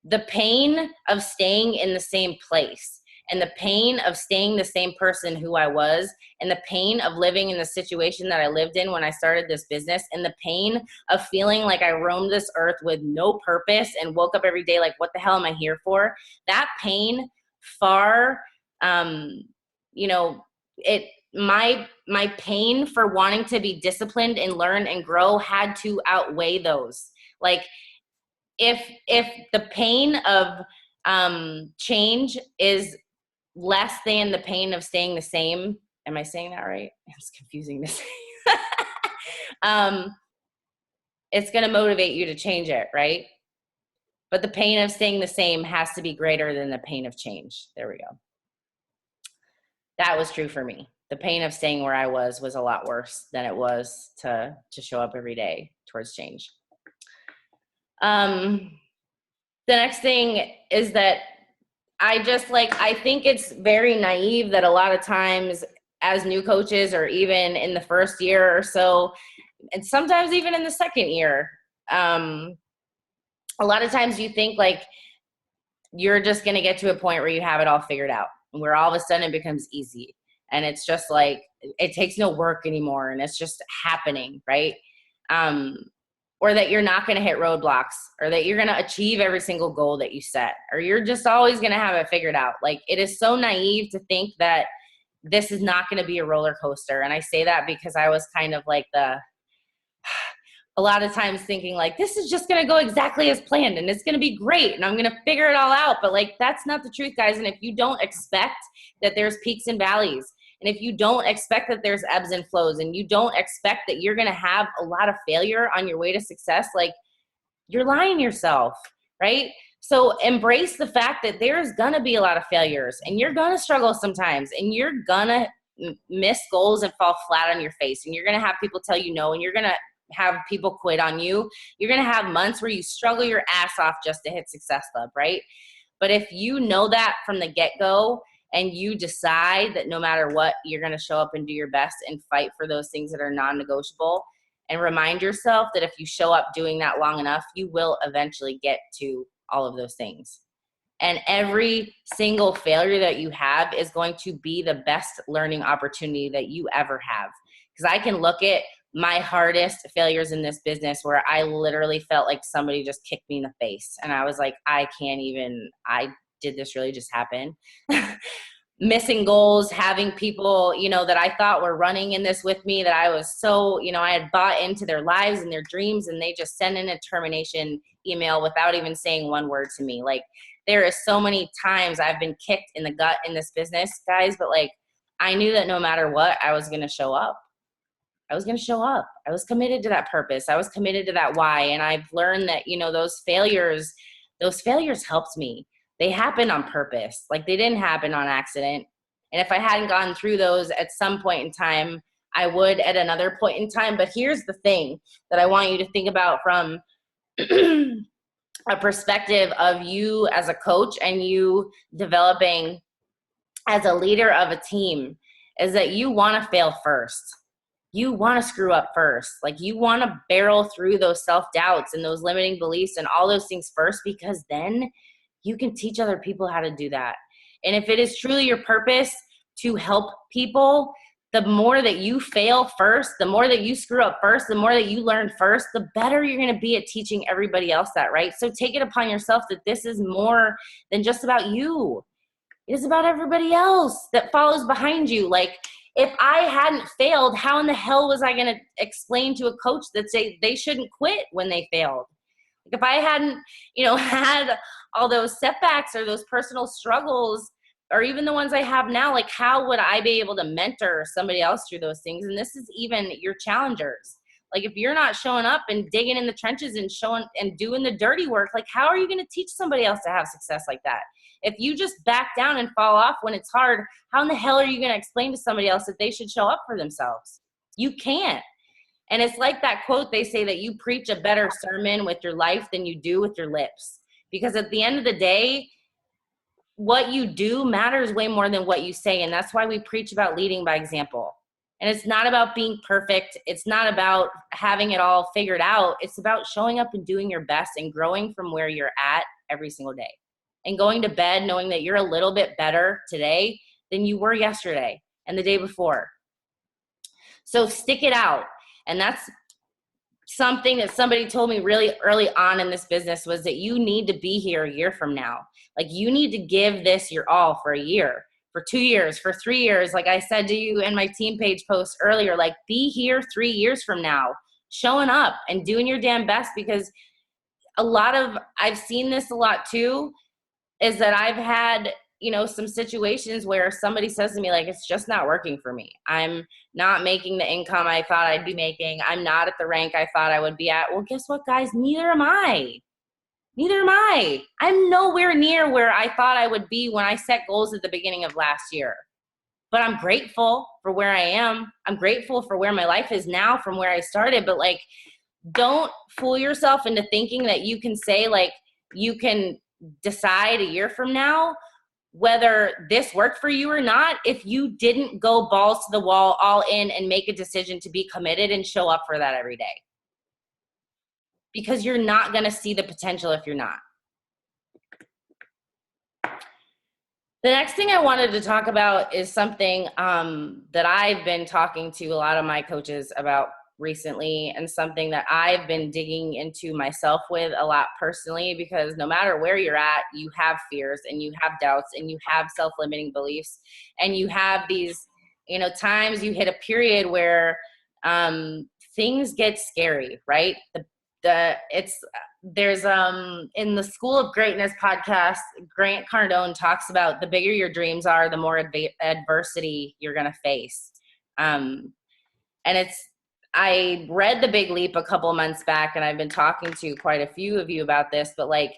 the pain of staying in the same place and the pain of staying the same person who I was and the pain of living in the situation that I lived in when I started this business and the pain of feeling like I roamed this earth with no purpose and woke up every day like, what the hell am I here for? That pain far, my pain for wanting to be disciplined and learn and grow had to outweigh those. Like, if the pain of change is less than the pain of staying the same, am I saying that right? It's confusing to say. It's going to motivate you to change it, right? But the pain of staying the same has to be greater than the pain of change. There we go. That was true for me. The pain of staying where I was a lot worse than it was to show up every day towards change. The next thing is that I think it's very naive that a lot of times as new coaches or even in the first year or so, and sometimes even in the second year, a lot of times you think like you're just going to get to a point where you have it all figured out, where all of a sudden it becomes easy. And it's just like, it takes no work anymore and it's just happening, right? Or that you're not going to hit roadblocks, or that you're going to achieve every single goal that you set, or you're just always going to have it figured out. Like, it is so naive to think that this is not going to be a roller coaster. And I say that because I was kind of like a lot of times thinking like, this is just going to go exactly as planned and it's going to be great and I'm going to figure it all out. But like, that's not the truth, guys. And if you don't expect that there's peaks and valleys, and if you don't expect that there's ebbs and flows, and you don't expect that you're going to have a lot of failure on your way to success, like, you're lying to yourself, right? So embrace the fact that there's going to be a lot of failures and you're going to struggle sometimes and you're going to miss goals and fall flat on your face. And you're going to have people tell you no, and you're going to have people quit on you. You're going to have months where you struggle your ass off just to hit Success Club, right? But if you know that from the get-go, and you decide that no matter what, you're going to show up and do your best and fight for those things that are non-negotiable, and remind yourself that if you show up doing that long enough, you will eventually get to all of those things. And every single failure that you have is going to be the best learning opportunity that you ever have. Because I can look at my hardest failures in this business where I literally felt like somebody just kicked me in the face. And I was like, did this really just happen? Missing goals, having people, that I thought were running in this with me, that I was so, I had bought into their lives and their dreams, and they just send in a termination email without even saying one word to me. Like, there is so many times I've been kicked in the gut in this business, guys, but like, I knew that no matter what, I was going to show up. I was going to show up. I was committed to that purpose. I was committed to that why. And I've learned that, those failures helped me. They happened on purpose. Like, they didn't happen on accident. And if I hadn't gone through those at some point in time, I would at another point in time. But here's the thing that I want you to think about from a perspective of you as a coach and you developing as a leader of a team, is that you want to fail first. You want to screw up first. Like, you want to barrel through those self-doubts and those limiting beliefs and all those things first, because then you can teach other people how to do that. And if it is truly your purpose to help people, the more that you fail first, the more that you screw up first, the more that you learn first, the better you're going to be at teaching everybody else that, right? So take it upon yourself that this is more than just about you. It is about everybody else that follows behind you. Like, if I hadn't failed, how in the hell was I going to explain to a coach that they shouldn't quit when they failed? Like if I hadn't, had all those setbacks or those personal struggles, or even the ones I have now, like how would I be able to mentor somebody else through those things? And this is even your challengers. Like if you're not showing up and digging in the trenches and showing and doing the dirty work, like how are you going to teach somebody else to have success like that? If you just back down and fall off when it's hard, how in the hell are you going to explain to somebody else that they should show up for themselves? You can't. And it's like that quote they say that you preach a better sermon with your life than you do with your lips. Because at the end of the day, what you do matters way more than what you say. And that's why we preach about leading by example. And it's not about being perfect. It's not about having it all figured out. It's about showing up and doing your best and growing from where you're at every single day. And going to bed knowing that you're a little bit better today than you were yesterday and the day before. So stick it out. And that's something that somebody told me really early on in this business, was that you need to be here a year from now. Like you need to give this your all for a year, for 2 years, for 3 years. Like I said to you in my team page post earlier, like be here 3 years from now, showing up and doing your damn best. Because I've seen this a lot too, is that I've had, some situations where somebody says to me, like, it's just not working for me. I'm not making the income I thought I'd be making. I'm not at the rank I thought I would be at. Well, guess what, guys? Neither am I. I'm nowhere near where I thought I would be when I set goals at the beginning of last year. But I'm grateful for where I am. I'm grateful for where my life is now from where I started. But like, don't fool yourself into thinking that you can say, like, you can decide a year from now whether this worked for you or not if you didn't go balls to the wall, all in, and make a decision to be committed and show up for that every day. Because you're not going to see the potential if you're not. The next thing I wanted to talk about is something that I've been talking to a lot of my coaches about recently, and something that I've been digging into myself with a lot personally, because no matter where you're at, you have fears and you have doubts and you have self-limiting beliefs, and you have these, times you hit a period where things get scary, right? There's in the School of Greatness podcast, Grant Cardone talks about the bigger your dreams are, the more adversity you're going to face. And I read The Big Leap a couple months back, and I've been talking to quite a few of you about this, but like,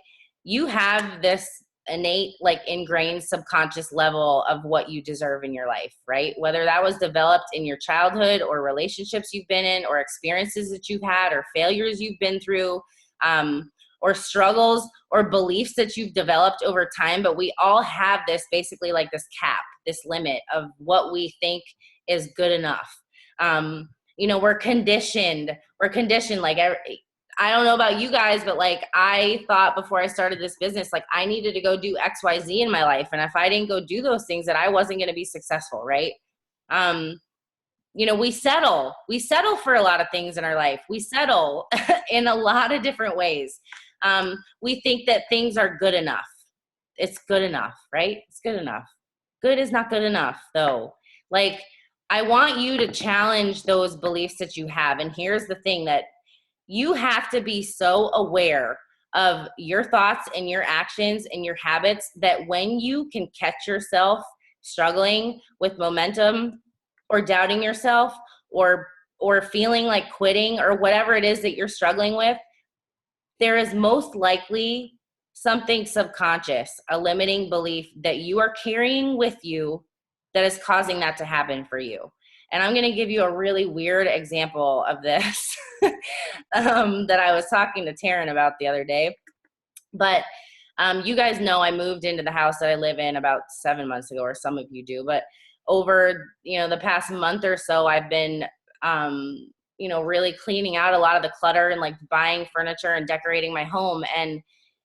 you have this innate, like, ingrained subconscious level of what you deserve in your life, right? Whether that was developed in your childhood or relationships you've been in or experiences that you've had or failures you've been through, or struggles or beliefs that you've developed over time. But we all have this, basically like this cap, this limit of what we think is good enough. We're conditioned. Like, I don't know about you guys, but like, I thought before I started this business, like I needed to go do X, Y, Z in my life. And if I didn't go do those things, that I wasn't going to be successful. Right. We settle for a lot of things in our life. We settle in a lot of different ways. We think that things are good enough. It's good enough, right? It's good enough. Good is not good enough though. Like, I want you to challenge those beliefs that you have. And here's the thing, that you have to be so aware of your thoughts and your actions and your habits that when you can catch yourself struggling with momentum or doubting yourself or feeling like quitting or whatever it is that you're struggling with, there is most likely something subconscious, a limiting belief that you are carrying with you that is causing that to happen for you. And I'm going to give you a really weird example of this that I was talking to Taryn about the other day. But you guys know I moved into the house that I live in about 7 months ago, or some of you do. But over, the past month or so, I've been, really cleaning out a lot of the clutter and like buying furniture and decorating my home. And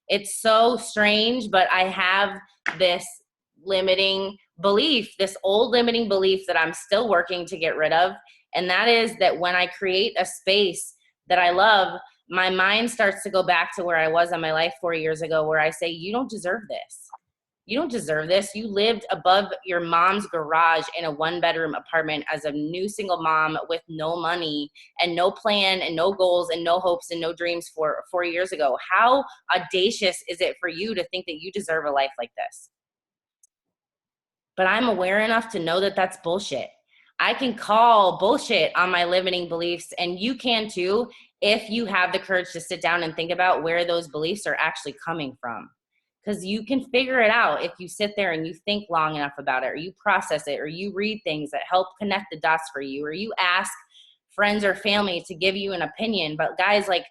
it's so strange, but I have this limiting belief, this old limiting belief that I'm still working to get rid of. And that is that when I create a space that I love, my mind starts to go back to where I was in my life 4 years ago, where I say, you don't deserve this. You don't deserve this. You lived above your mom's garage in a 1-bedroom apartment as a new single mom with no money and no plan and no goals and no hopes and no dreams for 4 years ago. How audacious is it for you to think that you deserve a life like this? But I'm aware enough to know that that's bullshit. I can call bullshit on my limiting beliefs, and you can too if you have the courage to sit down and think about where those beliefs are actually coming from. Because you can figure it out if you sit there and you think long enough about it, or you process it, or you read things that help connect the dots for you, or you ask friends or family to give you an opinion. But guys, like,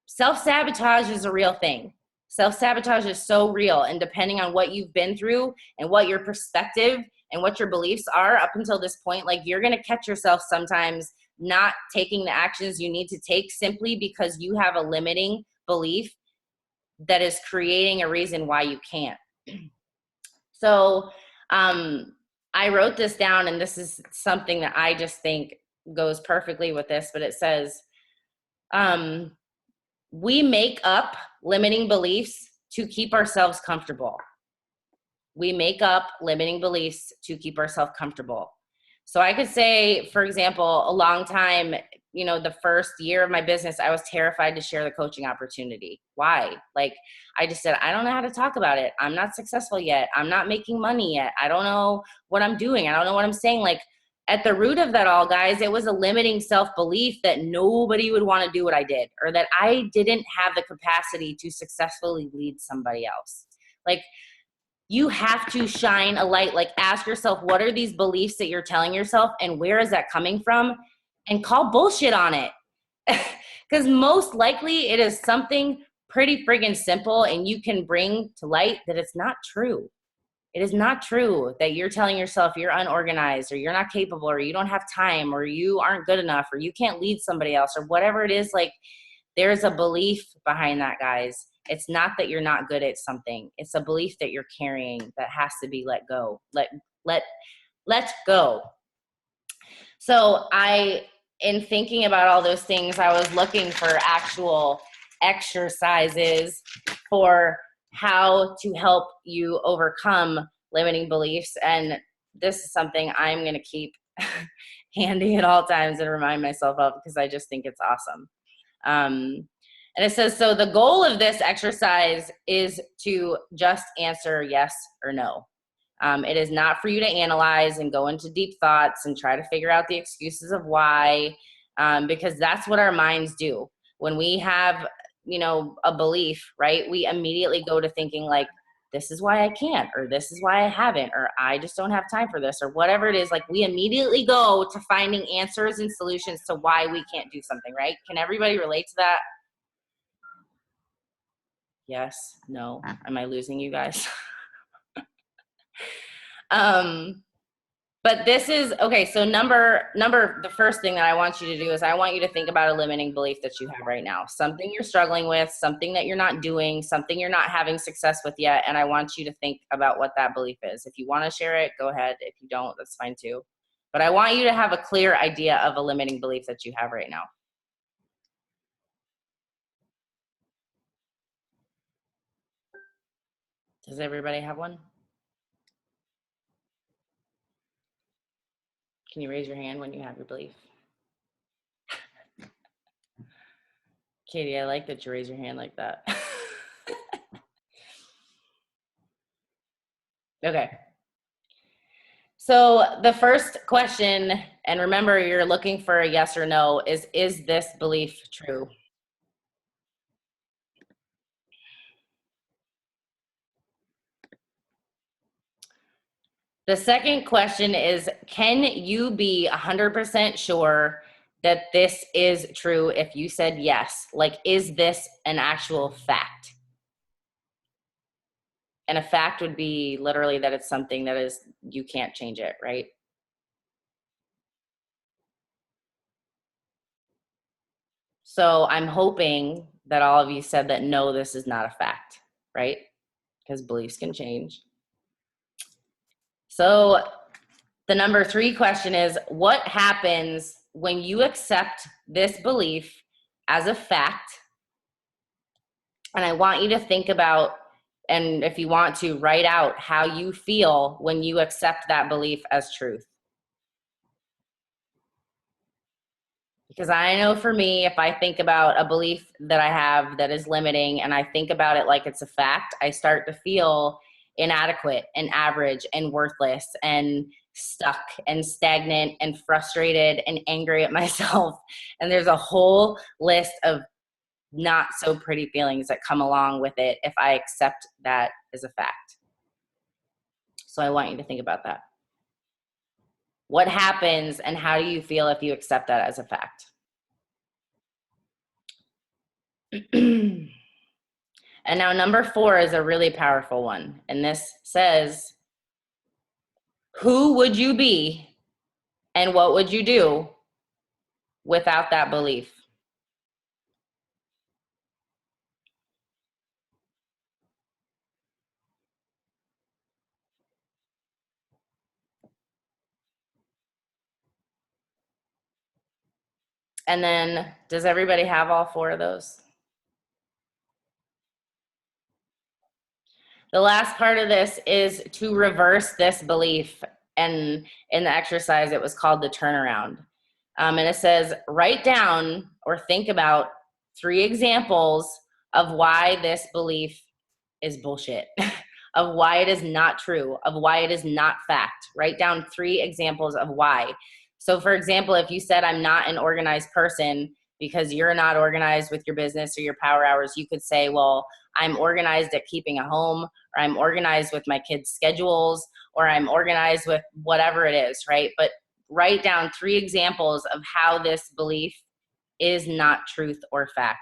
self-sabotage is a real thing. Self-sabotage is so real, and depending on what you've been through and what your perspective and what your beliefs are up until this point, like, you're going to catch yourself sometimes not taking the actions you need to take simply because you have a limiting belief that is creating a reason why you can't. So I wrote this down, and this is something that I just think goes perfectly with this, but it says, we make up limiting beliefs to keep ourselves comfortable. We make up limiting beliefs to keep ourselves comfortable. So I could say, for example, a long time, you know, the first year of my business, I was terrified to share the coaching opportunity. Why? Like, I just said, I don't know how to talk about it. I'm not successful yet. I'm not making money yet. I don't know what I'm doing. I don't know what I'm saying. Like, at the root of that all, guys, it was a limiting self-belief that nobody would want to do what I did, or that I didn't have the capacity to successfully lead somebody else. Like, you have to shine a light. Like, ask yourself, what are these beliefs that you're telling yourself, and where is that coming from? And call bullshit on it. Because most likely it is something pretty friggin' simple, and you can bring to light that it's not true. It is not true that you're telling yourself you're unorganized, or you're not capable, or you don't have time, or you aren't good enough, or you can't lead somebody else, or whatever it is. Like, there's a belief behind that, guys. It's not that you're not good at something. It's a belief that you're carrying that has to be let go. Let go. So in thinking about all those things, I was looking for actual exercises for how to help you overcome limiting beliefs. And this is something I'm going to keep handy at all times and remind myself of, because I just think it's awesome. And it says, so the goal of this exercise is to just answer yes or no. It is not for you to analyze and go into deep thoughts and try to figure out the excuses of why, because that's what our minds do. When we have, you know, a belief, right, we immediately go to thinking like, this is why I can't, or this is why I haven't, or I just don't have time for this, or whatever it is. Like, we immediately go to finding answers and solutions to why we can't do something, right? Can everybody relate to that? Yes, no, am I losing you guys? But this is, okay, so the first thing that I want you to do is I want you to think about a limiting belief that you have right now. Something you're struggling with, something that you're not doing, something you're not having success with yet, and I want you to think about what that belief is. If you want to share it, go ahead. If you don't, that's fine too. But I want you to have a clear idea of a limiting belief that you have right now. Does everybody have one? Can you raise your hand when you have your belief? Katie, I like that you raise your hand like that. Okay. So the first question, and remember you're looking for a yes or no, is this belief true? The second question is, can you be 100% sure that this is true if you said yes? Like, is this an actual fact? And a fact would be literally that it's something that is, you can't change it, right? So I'm hoping that all of you said that no, this is not a fact, right? Because beliefs can change. So the number 3 question is, what happens when you accept this belief as a fact? And I want you to think about And if you want to, write out how you feel when you accept that belief as truth. Because I know for me, if I think about a belief that I have that is limiting and I think about it like it's a fact, I start to feel inadequate and average and worthless and stuck and stagnant and frustrated and angry at myself. And there's a whole list of not so pretty feelings that come along with it if I accept that as a fact. So I want you to think about that. What happens and how do you feel if you accept that as a fact? And now number 4 is a really powerful one. And this says, who would you be and what would you do without that belief? And then does everybody have all 4 of those? The last part of this is to reverse this belief. And in the exercise, it was called the turnaround. And it says, write down or think about 3 examples of why this belief is bullshit, of why it is not true, of why it is not fact. Write down 3 examples of why. So for example, if you said, I'm not an organized person because you're not organized with your business or your power hours, you could say, well, I'm organized at keeping a home, or I'm organized with my kids' schedules, or I'm organized with whatever it is, right? But write down 3 examples of how this belief is not truth or fact.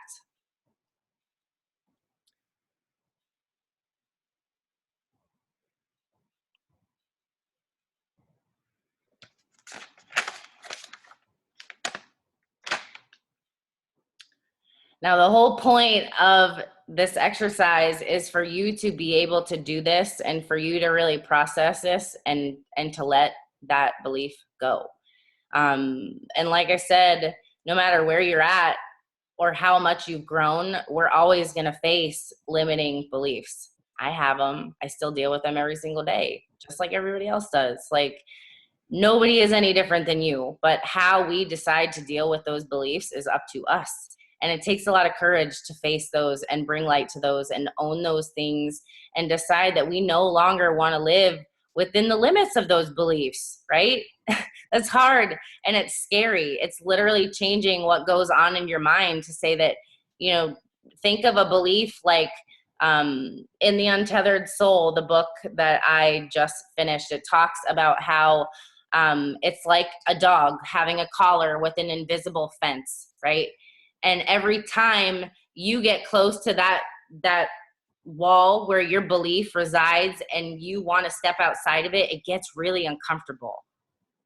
Now, the whole point of this exercise is for you to be able to do this and for you to really process this and to let that belief go. And like I said, no matter where you're at or how much you've grown, we're always going to face limiting beliefs. I have them. I still deal with them every single day, just like everybody else does. Like, nobody is any different than you, but how we decide to deal with those beliefs is up to us. And it takes a lot of courage to face those and bring light to those and own those things and decide that we no longer want to live within the limits of those beliefs, right? That's hard and it's scary. It's literally changing what goes on in your mind to say that, you know, think of a belief like in The Untethered Soul, the book that I just finished, it talks about how it's like a dog having a collar with an invisible fence, right? And every time you get close to that wall where your belief resides and you want to step outside of it, it gets really uncomfortable.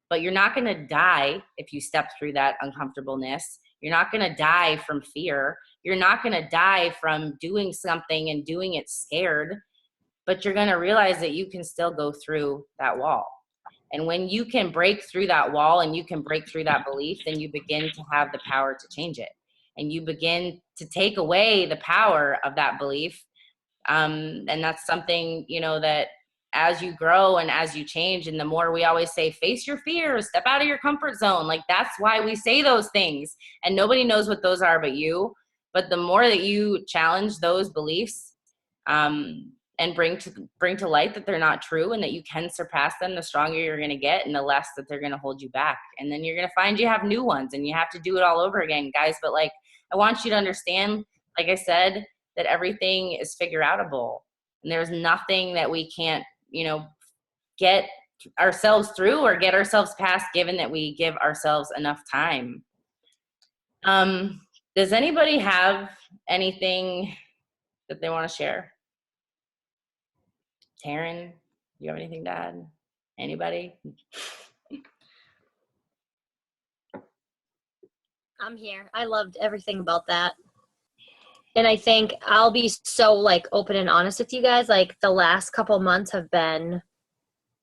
But you're not going to die if you step through that uncomfortableness. You're not going to die from fear. You're not going to die from doing something and doing it scared. But you're going to realize that you can still go through that wall. And when you can break through that wall and you can break through that belief, then you begin to have the power to change it. And you begin to take away the power of that belief. And that's something, you know, that as you grow and as you change, and the more we always say, face your fears, step out of your comfort zone. Like, that's why we say those things. And nobody knows what those are but you. But the more that you challenge those beliefs and bring to light that they're not true and that you can surpass them, the stronger you're going to get and the less that they're going to hold you back. And then you're going to find you have new ones and you have to do it all over again, guys. But like, I want you to understand, like I said, that everything is figure outable. And there's nothing that we can't, you know, get ourselves through or get ourselves past, given that we give ourselves enough time. Does anybody have anything that they want to share? Taryn, do you have anything to add? Anybody? I'm here. I loved everything about that. And I think I'll be so like open and honest with you guys. Like, the last couple months have been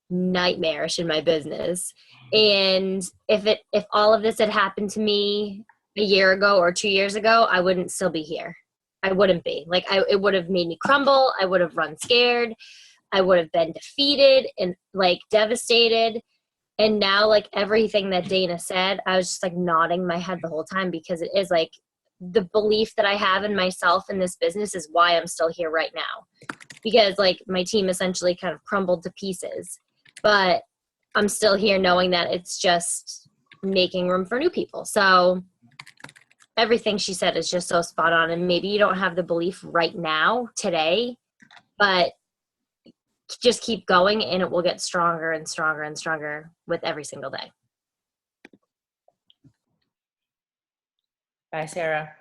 nightmarish in my business. And if all of this had happened to me a year ago or 2 years ago, I wouldn't still be here. I wouldn't be. Like, it would have made me crumble. I would have run scared. I would have been defeated and like devastated. And now, like, everything that Dana said, I was just like nodding my head the whole time, because it is like the belief that I have in myself in this business is why I'm still here right now. Because like my team essentially kind of crumbled to pieces, but I'm still here knowing that it's just making room for new people. So everything she said is just so spot on. And maybe you don't have the belief right now, today, but just keep going and it will get stronger and stronger and stronger with every single day. Bye, Sarah.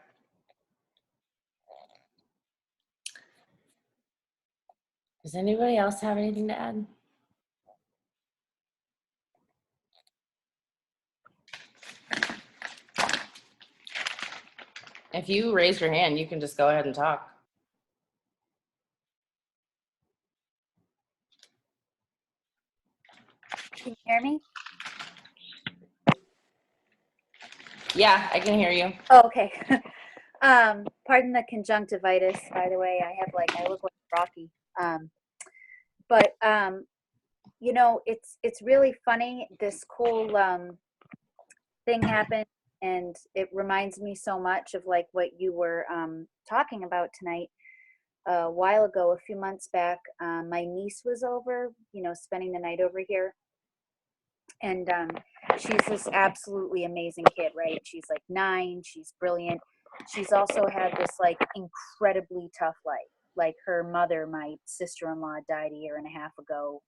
Does anybody else have anything to add? If you raise your hand, you can just go ahead and talk. Can you hear me? Yeah, I can hear you. Oh, okay. Pardon the conjunctivitis, by the way. I look like Rocky. But you know, it's really funny. This cool thing happened, and it reminds me so much of like what you were talking about tonight. A while ago, a few months back, my niece was over, you know, spending the night over here. And she's this absolutely amazing kid, right? She's like 9, she's brilliant. She's also had this like incredibly tough life. Like her mother, my sister-in-law, died a year and a half ago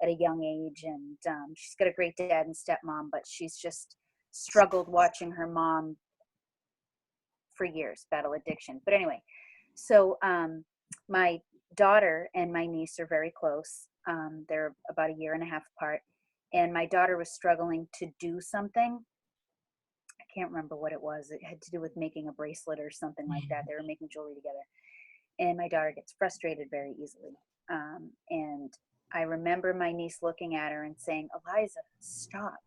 at a young age. And she's got a great dad and stepmom, but she's just struggled watching her mom for years, battle addiction. But anyway, so my daughter and my niece are very close. They're about a year and a half apart. And my daughter was struggling to do something. I can't remember what it was. It had to do with making a bracelet or something like that. They were making jewelry together. And my daughter gets frustrated very easily. And I remember my niece looking at her and saying, Eliza, stop.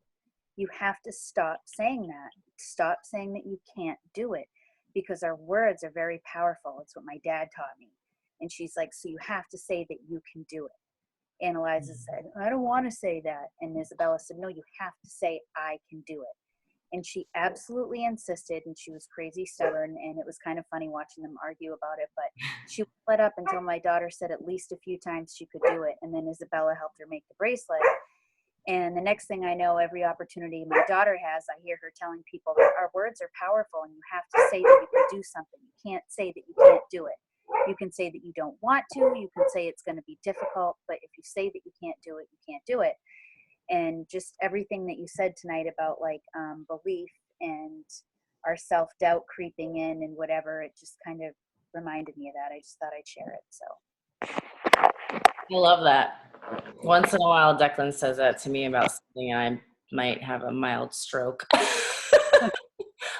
You have to stop saying that. Stop saying that you can't do it, because our words are very powerful. It's what my dad taught me. And she's like, so you have to say that you can do it. And Eliza said, I don't want to say that. And Isabella said, no, you have to say, I can do it. And she absolutely insisted, and she was crazy stubborn, and it was kind of funny watching them argue about it, but she wouldn't let up until my daughter said at least a few times she could do it. And then Isabella helped her make the bracelet. And the next thing I know, every opportunity my daughter has, I hear her telling people that our words are powerful, and you have to say that you can do something. You can't say that you can't do it. You can say that you don't want to. You can say it's going to be difficult. But if you say that you can't do it, you can't do it. And just everything that you said tonight about like belief and our self-doubt creeping in and whatever, it just kind of reminded me of that. I just thought I'd share it. So I love that. Once in a while, Declan says that to me about something, and I might have a mild stroke. I'm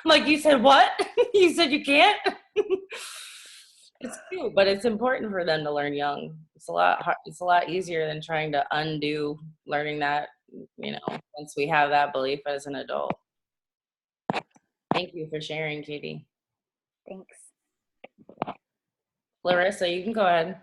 like, you said what? You said you can't? It's cute, but it's important for them to learn young. It's a lot easier than trying to undo learning that, you know, once we have that belief as an adult. Thank you for sharing, Katie. thanks. Larissa, you can go ahead.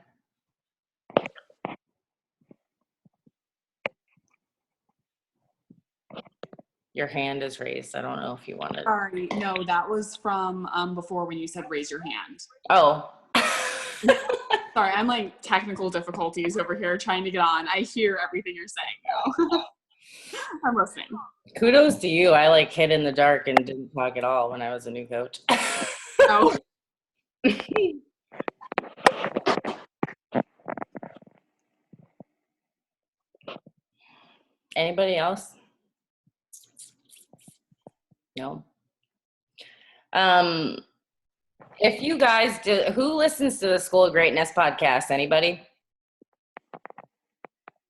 Your hand is raised. I don't know if you wanted. Sorry, no, that was from before when you said raise your hand. Oh. Sorry, I'm like technical difficulties over here trying to get on. I hear everything you're saying though. I'm listening. Kudos to you. I like hid in the dark and didn't talk at all when I was a new coach. Oh. Anybody else? No. If you guys do, who listens to the School of Greatness podcast? Anybody?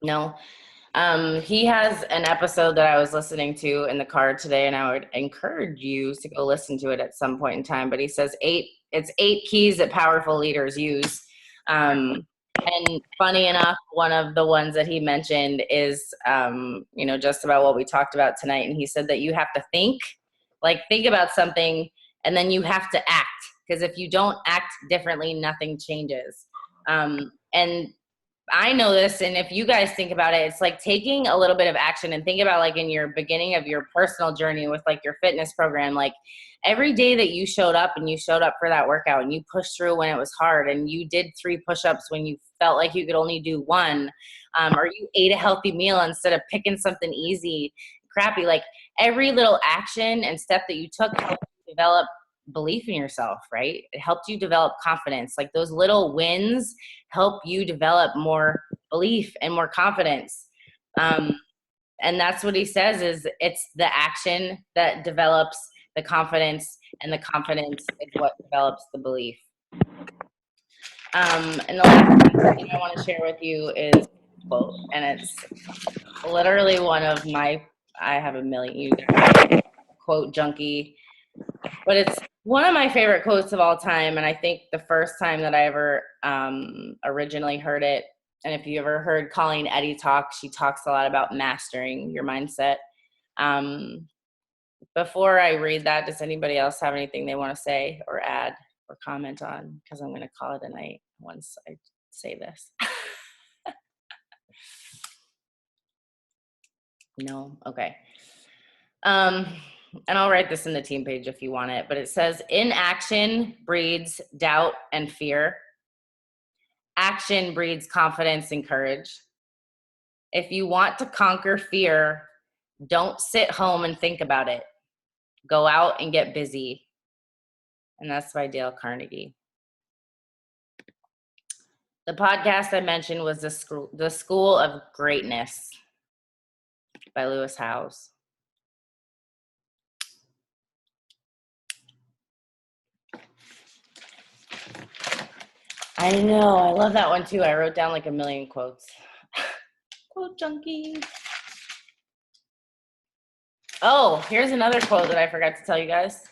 No. He has an episode that I was listening to in the car today, and I would encourage you to go listen to it at some point in time. But he says 8 keys that powerful leaders use. And funny enough, one of the ones that he mentioned is, you know, just about what we talked about tonight. And he said that you have to think about something, and then you have to act because if you don't act differently, nothing changes. And I know this, and if you guys think about it, it's like taking a little bit of action, and think about like in your beginning of your personal journey with like your fitness program, like every day that you showed up and you showed up for that workout and you pushed through when it was hard, and you did 3 push-ups when you felt like you could only do 1, or you ate a healthy meal instead of picking something easy, crappy, like every little action and step that you took helped you develop belief in yourself, right? It helped you develop confidence. Like those little wins help you develop more belief and more confidence. And that's what he says is it's the action that develops the confidence, and the confidence is what develops the belief. And the last thing I want to share with you is a quote, and it's literally one of my, I have a million, you guys, quote junkie, but it's one of my favorite quotes of all time. And I think the first time that I ever originally heard it, and if you ever heard Colleen Eddy talk, she talks a lot about mastering your mindset. Before I read that, does anybody else have anything they want to say or add or comment on? Because I'm going to call it a night once I say this. No? Okay. And I'll write this in the team page if you want it, but it says, inaction breeds doubt and fear. Action breeds confidence and courage. If you want to conquer fear, don't sit home and think about it. Go out and get busy. And that's by Dale Carnegie. The podcast I mentioned was The School of Greatness by Lewis Howes. I know, I love that one too. I wrote down like a million quotes. Quote junkie. Oh, here's another quote that I forgot to tell you guys.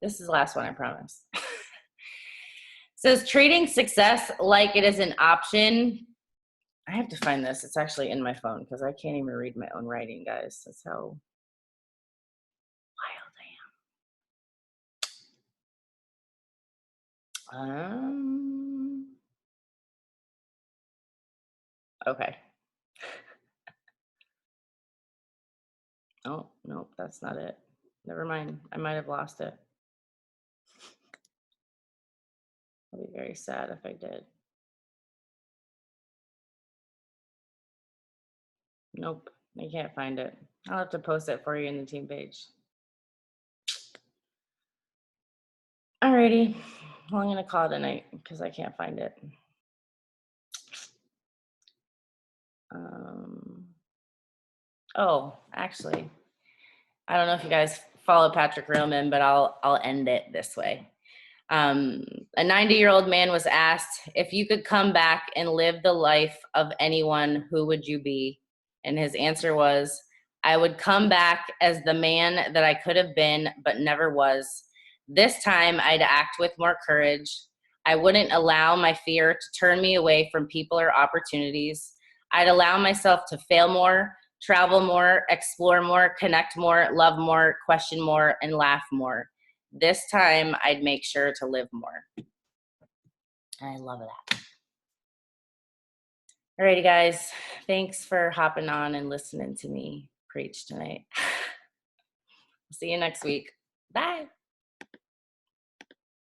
This is the last one, I promise. It says, treating success like it is an option. I have to find this. It's actually in my phone because I can't even read my own writing, guys. That's how wild I am. Okay. Oh, nope, that's not it. Never mind. I might have lost it. I'll be very sad if I did. Nope, I can't find it. I'll have to post it for you in the team page. Alrighty. Well, I'm going to call it a night because I can't find it. Oh, actually, I don't know if you guys follow Patrick Railman, but I'll end it this way. A 90-year-old man was asked, if you could come back and live the life of anyone, who would you be? And his answer was, I would come back as the man that I could have been, but never was. This time I'd act with more courage. I wouldn't allow my fear to turn me away from people or opportunities. I'd allow myself to fail more, travel more, explore more, connect more, love more, question more, and laugh more. This time, I'd make sure to live more. I love that. Alrighty, guys. Thanks for hopping on and listening to me preach tonight. See you next week. Bye.